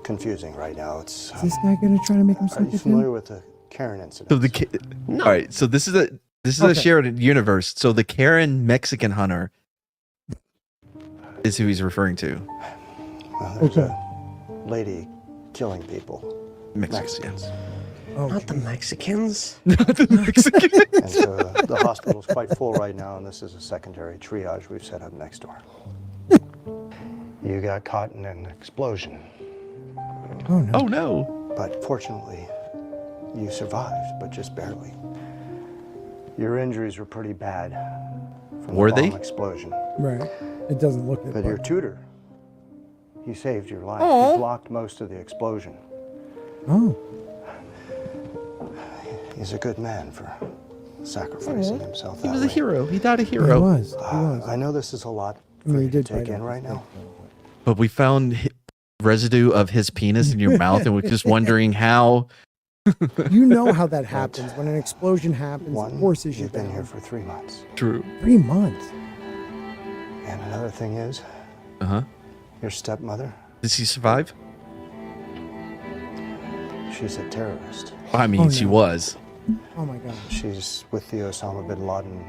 confusing right now. It's. is this guy gonna try to make Are himself you look familiar in? with the Karen incident? So the all right. So this is a Okay. shared universe. So the Karen Mexican hunter is who he's referring to. Well, there's Okay. a lady killing people. Mexicans. Oh, Not the Mexicans. Not the Mexican. And so the hospital's quite full right now, and this is a secondary triage we've set up next door. You got caught in an explosion, Oh no. Oh no. but fortunately, you survived, but just barely. Your injuries were pretty bad from Were the bomb they? explosion. Right. It doesn't look it. But your tutor, he saved your life. Aw. He blocked most of the explosion. Oh. He's a good man for sacrificing himself He that was a way. hero. He died a He hero. was. He was. I know this is a lot I mean, for he you to did take bite in off right his now. But we found residue of his penis in your mouth, and we're just wondering how. You know how that happens when an explosion happens. One, It forces you you've been down. here for 3 months. True. 3 months. And another thing is, Uh huh. Your stepmother? Did she survive? She's a terrorist. I mean, she was. Oh my God. She's with the Osama bin Laden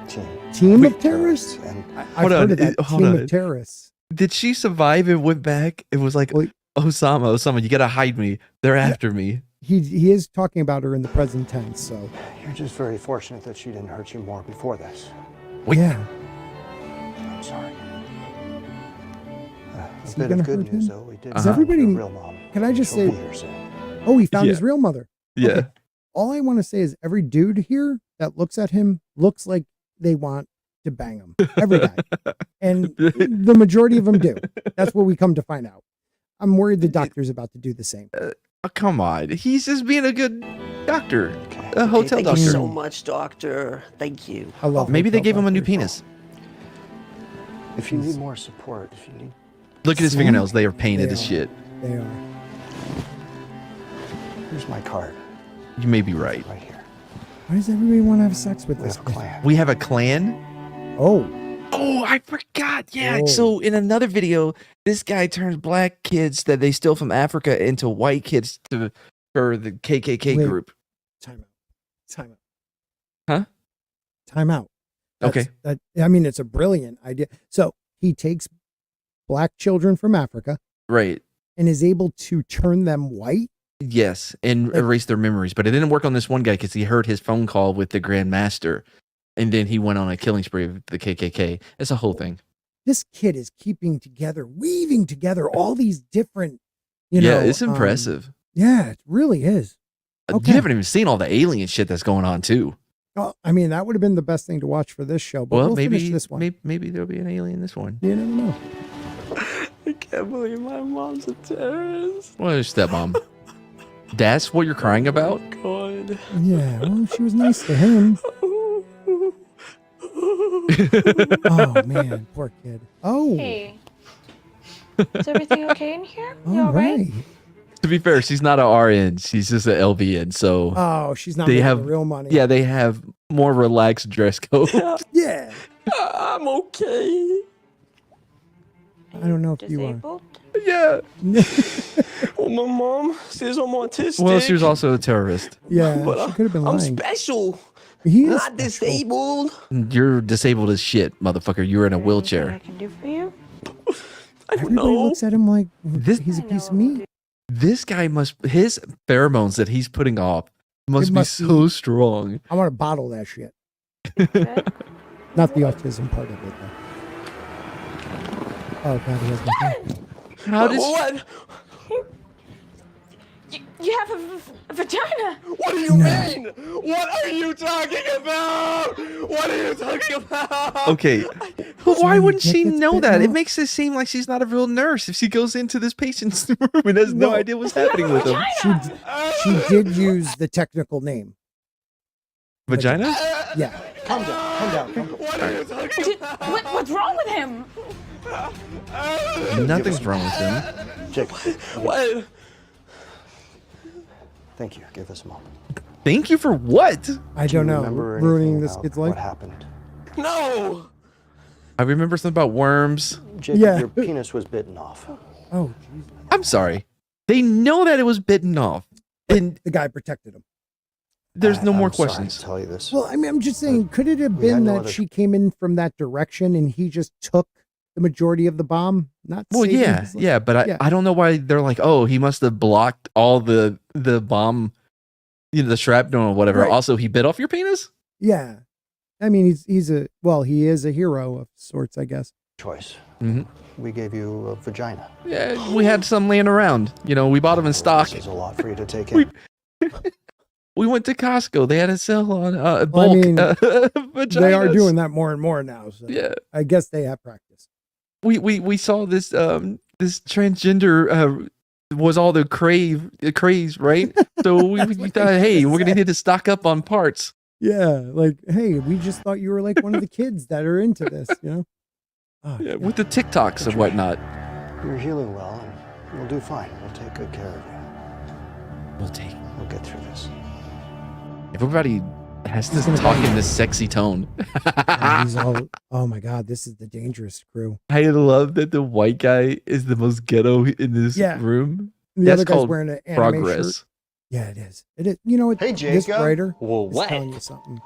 team. Team of terrorists? And I've heard of that team of terrorists. Did she survive and went back? It was like, Osama, you gotta hide me. They're after me. He is talking about her in the present tense, so. You're just very fortunate that she didn't hurt you more before this. Wait. Yeah. I'm sorry. Is A he bit gonna of good hurt news, him? though. We did Is find everybody? your real mom. Can I just She'll say? be here soon. Oh, he found his real mother. Yeah. Okay. All I want to say is every dude here that looks at him looks like they want to bang him. Every guy. And the majority of them do. That's what we come to find out. I'm worried the doctor's about to do the same. Come on. He's just being a good doctor. A hotel Thank doctor. you so much, doctor. Thank you. I love Maybe they hotel gave him a new doctors. penis. If you need more support, if you need... Look at his fingernails. They are painted as shit. They are. Here's my card. You may be right. Right here. Why does everybody want to have sex with this? We have a clan? Oh. Oh, I forgot. Yeah. Oh. So in another video, this guy turns black kids that they steal from Africa into white kids for the KKK Wait. group. Time out. Time out. Huh? Time out. Okay. I mean, it's a brilliant idea. So he takes black children from Africa Right. and is able to turn them white. Yes, and erase their memories. But it didn't work on this one guy because he heard his phone call with the Grand Master, and then he went on a killing spree with the KKK. It's a whole thing. This kid is keeping together, weaving together all these different, Yeah, it's impressive. Yeah, it really is. You haven't even seen all the alien shit that's going on too. Well, I mean, that would have been the best thing to watch for this show. But Well, we'll maybe finish this one. Maybe there'll be an alien in this one. You never know. I can't believe my mom's a terrorist. Well, there's stepmom. That's what you're crying about? God. Yeah, well, she was nice to him. Oh man, poor kid. Oh, Hey. Is everything okay in here? You all all right? right. To be fair, she's not an RN. She's just an LVN. So Oh, she's not they making have real money. Yeah, they have more relaxed dress code. Yeah. I'm okay. I don't know if you are. Yeah. Well, my mom says I'm autistic. Well, she was also a terrorist. Yeah, But she could have been I'm lying. special. He is Not disabled. You're disabled as shit, motherfucker. You're in a wheelchair. I can do for you? Everybody looks at him like This- he's a piece of meat. This guy his pheromones that he's putting off must be so strong. I want to bottle that shit. Not the autism part of it, though. Oh God, he has no. How does What? You have a vagina. What do you mean? What are you talking about? What are you talking about? Okay, but why wouldn't she gets know bitten that? It off. makes it seem like she's not a real nurse if she goes into this patient's room and has no idea what's happening with him. She did use the technical name. Vagina? Yeah. Calm down. Calm down. Calm down. What are you talking about? What's wrong with him? Nothing's wrong with him. Jacob. What? Thank you. Give us a moment. Thank you for what? I don't know. Remember Ruining anything this about kid's what life. happened? No. I remember something about worms. Jacob, Yeah. your penis was bitten off. Oh, Jesus. I'm sorry. They know that it was bitten off, and The guy protected him. there's no more I'm sorry questions. to tell you this. Well, I mean, I'm just saying, could it have we had been no that other- she came in from that direction and he just took the majority of the bomb? Not Well, saving yeah, his life? yeah, but Yeah. I don't know why they're like, oh, he must have blocked all the bomb, the shrapnel or whatever. Right. Also, he bit off your penis? Yeah. I mean, he is a hero of sorts, I guess. Choice. Mm-hmm. We gave you a vagina. Yeah, we had some laying around. We bought them in stock. This is a lot for you to take in. We went to Costco. They had a sale on bulk Well, I mean, vaginas. they are doing that more and more now. So Yeah. I guess they have practice. We saw this this transgender was all the craze, right? So we thought, hey, we're gonna need to stock up on parts. Yeah, like, hey, we just thought you were like one of the kids that are into this, Oh, Yeah, with the TikToks and whatnot. You're healing well, and we'll do fine. We'll take good care of you. We'll We'll get through this. If everybody Has to talk in this sexy tone. He's all, oh my God, this is the dangerous crew. I love that the white guy is the most ghetto in this room. The That's other guy's called wearing an anime progress. shirt. Yeah, it is. It is. You know what? Hey, This Jacob. writer Well, is what? telling you something.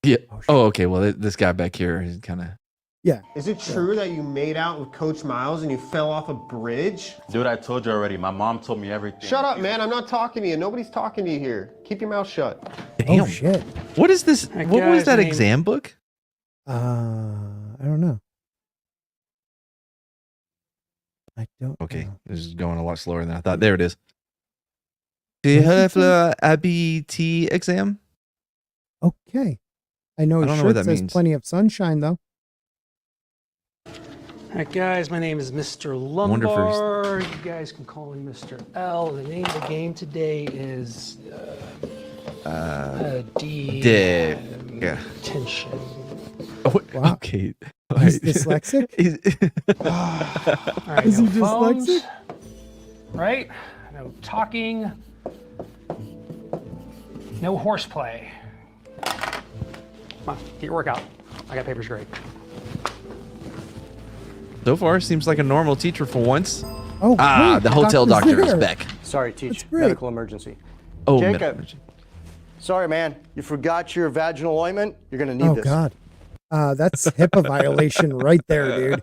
Yeah. Oh, okay. Well, this guy back here is kind of. Yeah. Is it true that you made out with Coach Miles and you fell off a bridge? Dude, I told you already. My mom told me everything. Shut up, man. I'm not talking to you. Nobody's talking to you here. Keep your mouth shut. Damn. Oh shit. What is this? That What was guy's that name- exam book? I don't know. I don't. Okay, this is going a lot slower than I thought. There it is. Do you have the ABT exam? Okay. I know I his don't know what shirt that says means. plenty of sunshine though. All right, guys, my name is Mr. wonder if there's- Lumbar. You guys can call me Mr. L. The name of the game today is Yeah. Tension. Oh, Wow. okay. He's dyslexic? All right, Is no he phones, dyslexic? right? No talking. No horseplay. Come on, get your workout. I got papers great. So far, seems like a normal teacher for once. Oh, the hotel doctor is back. Sorry, teach. That's great. Medical emergency. Oh, Jacob. medical emergency. Sorry, man. You forgot your vaginal ointment. You're gonna need Oh this. God. That's HIPAA violation right there, dude.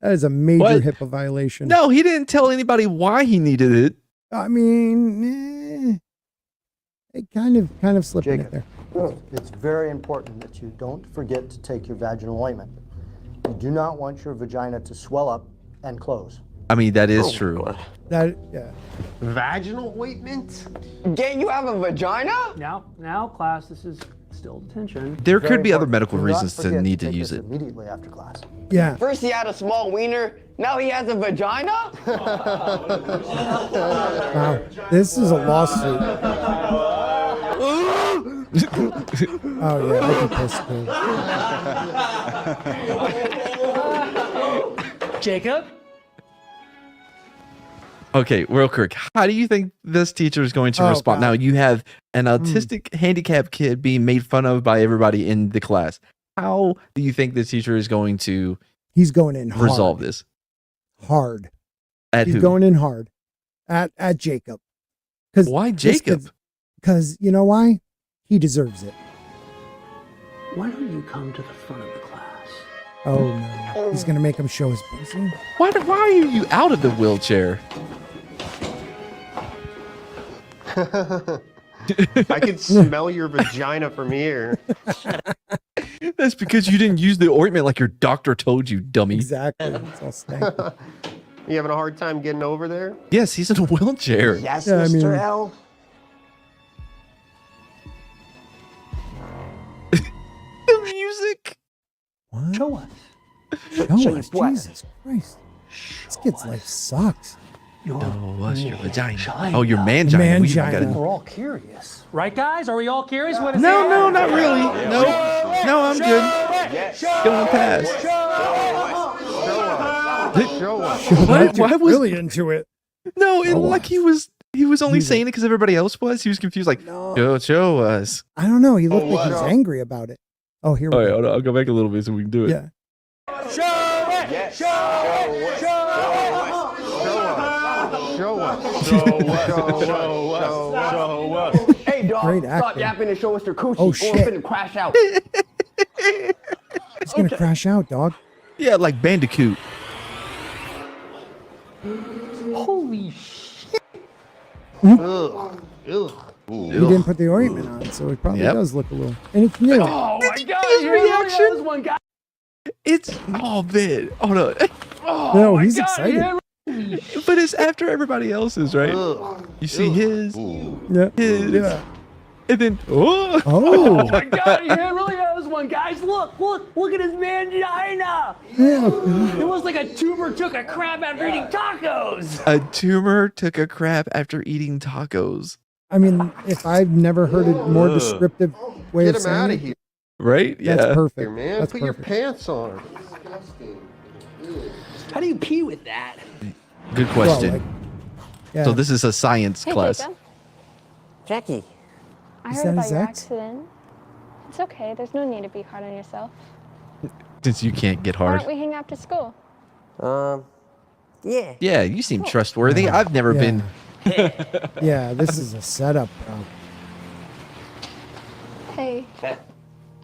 That is a major What? HIPAA violation. No, he didn't tell anybody why he needed it. I mean, it kind of slipped in it Jacob, there. it's very important that you don't forget to take your vaginal ointment. You do not want your vagina to swell up and close. I mean, that is true. Yeah. Vaginal ointment? Gang, you have a vagina? Now, class, this is still detention. There Very could be other important. medical Do not reasons to forget need to take use this it. immediately after class. Yeah. First he had a small wiener, now he has a vagina? Wow. This is a lawsuit. Oh yeah, I can post it. Jacob? Okay, real quick. How do you think this teacher is going to Oh, respond? God. Now, you have an autistic handicapped kid being made fun of by everybody in the class. How do you think the teacher is going to He's going in hard. resolve this? Hard. At He's who? going in hard. At Jacob. Why Jacob? Because you know why? He deserves it. Why don't you come to the front of the class? Oh no. He's gonna make him show his pussy. Why are you out of the wheelchair? I can smell your vagina from here. That's because you didn't use the ointment like your doctor told you, dummy. Exactly. It's all stanky. You having a hard time getting over there? Yes, he's in a wheelchair. Yes, Yeah, I Mr. mean- L. The music. What? Show us. Show us, Jesus Christ. This kid's life sucks. Oh, what's your vagina? Oh, your mangina. Mangina. We're all curious. Right, guys? Are we all curious? What is No, it? no, not really. No, no, I'm good. Going past. Show us. Why was really into it? no? It, like he was only saying it because everybody else was. He was confused. Like, show us. I don't know. He looked like he's angry about it. Oh, here we All right, go. hold on, I'll go back a little bit so we can do it. Yeah. Show us. Hey, dog, Great stop acting. yapping and show us your coochie. Oh, or shit. I'm finna crash out. He's gonna crash out, dog. Yeah, like Bandicoot. Holy shit. Ugh. He didn't put the ointment on, so it probably Yep. does look a little. And it's new. Oh my god. His you really reaction? know this one guy. It's oh man, hold on. Oh No, my he's God, excited. yeah. But it's after everybody else's, right? You see his, Yeah. his, Yeah. and then oh, Oh my god, he really knows one, guys. Look at his mangina. Yeah. It was like a tumor took a crap after eating tacos. a tumor took a crap after eating tacos. I mean, if I've never heard a more descriptive way Get of him out saying of it, here, Right? Yeah. that's perfect. man. That's Put perfect. your pants on. How do you pee with that? Good question. Well, like, yeah. So this is a science class. Jacob. Jackie. I Is heard that about his your ex? accident. It's okay. There's no need to be hard on yourself. Since you can't get Why hard. don't we hang after school? Yeah. Yeah, you seem trustworthy. I've never been. Yeah, this is a setup, bro. Hey,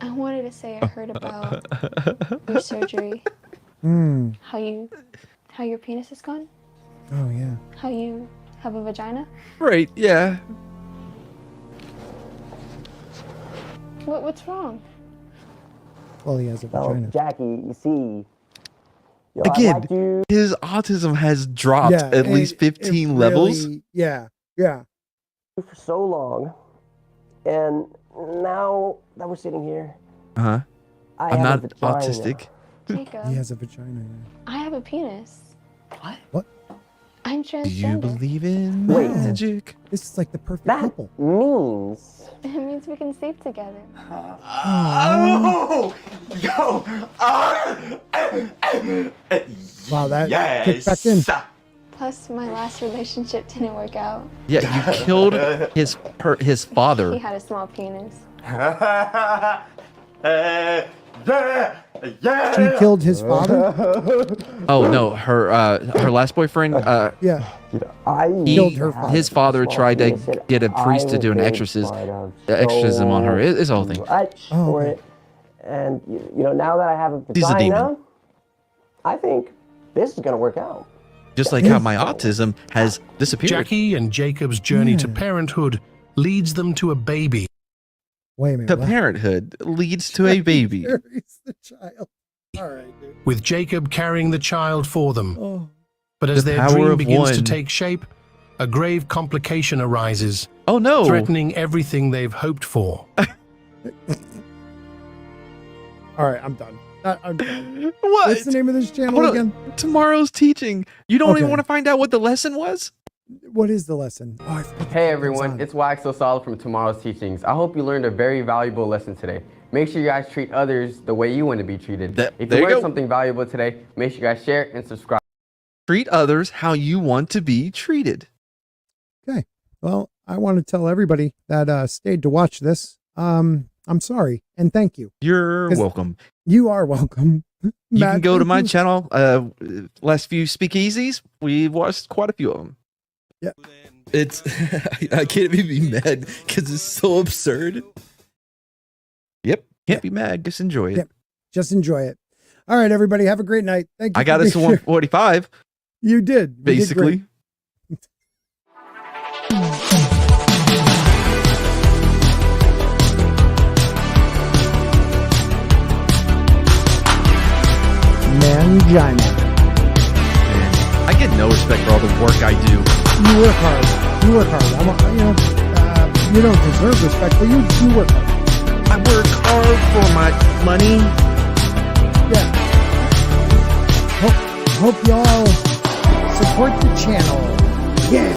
I wanted to say I heard about your surgery. How your penis is gone? Oh, yeah. How you have a vagina? Right, yeah. What's wrong? Well, he has a vagina. Jackie, you see. Again, his autism has dropped at least 15 levels. Really, yeah. For so long, and now that we're sitting here, I'm not autistic. Jacob. He has a vagina. I have a penis. What? I'm Do transgender. you believe in Wait. magic? This is like the perfect couple. Means. It means we can sleep together. Oh! Yo! Wow, that kicked back in. Plus, my last relationship didn't work out. Yeah, you killed his He father. had a small penis. She killed his father? Oh no, her last boyfriend. Yeah. His father tried to get a priest to do an exorcism on her. It's a whole thing. For it. And you know, now that I have a She's a demon. vagina, I think this is gonna work out. Just like how my autism has disappeared. Jackie and Jacob's journey to parenthood leads them to a baby. Wait a minute. To parenthood leads to a baby. Carries the child. All right, dude. With Jacob carrying the child for them. Oh. But as The their power dream of begins to one. take shape, a grave complication arises. Oh no! Threatening everything they've hoped for. All right, I'm done. I'm done. What? What's the name of this channel Hold on. again? Tomorrow's teaching. You don't even Okay. want to find out what the lesson was? What is the lesson? Oh, I forgot. Hey everyone, it's Wax So Solid from Tomorrow's Teachings. I hope you learned a very valuable lesson today. Make sure you guys treat others the way you want to be treated. If there you you learned go. something valuable today, make sure you guys share and subscribe. Treat others how you want to be treated. Okay. Well, I want to tell everybody that stayed to watch this. I'm sorry and thank you. You're 'Cause welcome. You are welcome. You Matt, can go to thank my you. channel. Last few speakeasies, we've watched quite a few of them. Yeah. It's I can't even be mad because it's so absurd. Yep. Can't be mad. Just enjoy it. Yep. Just enjoy it. All right, everybody. Have a great night. Thank you. I got for us to being here. 145. You did. You did Basically. great. Mangina. I get no respect for all the work I do. You work hard. You work hard. You don't deserve respect, but you work hard. I work hard for my money. Yeah. Hope y'all support the channel. Yeah.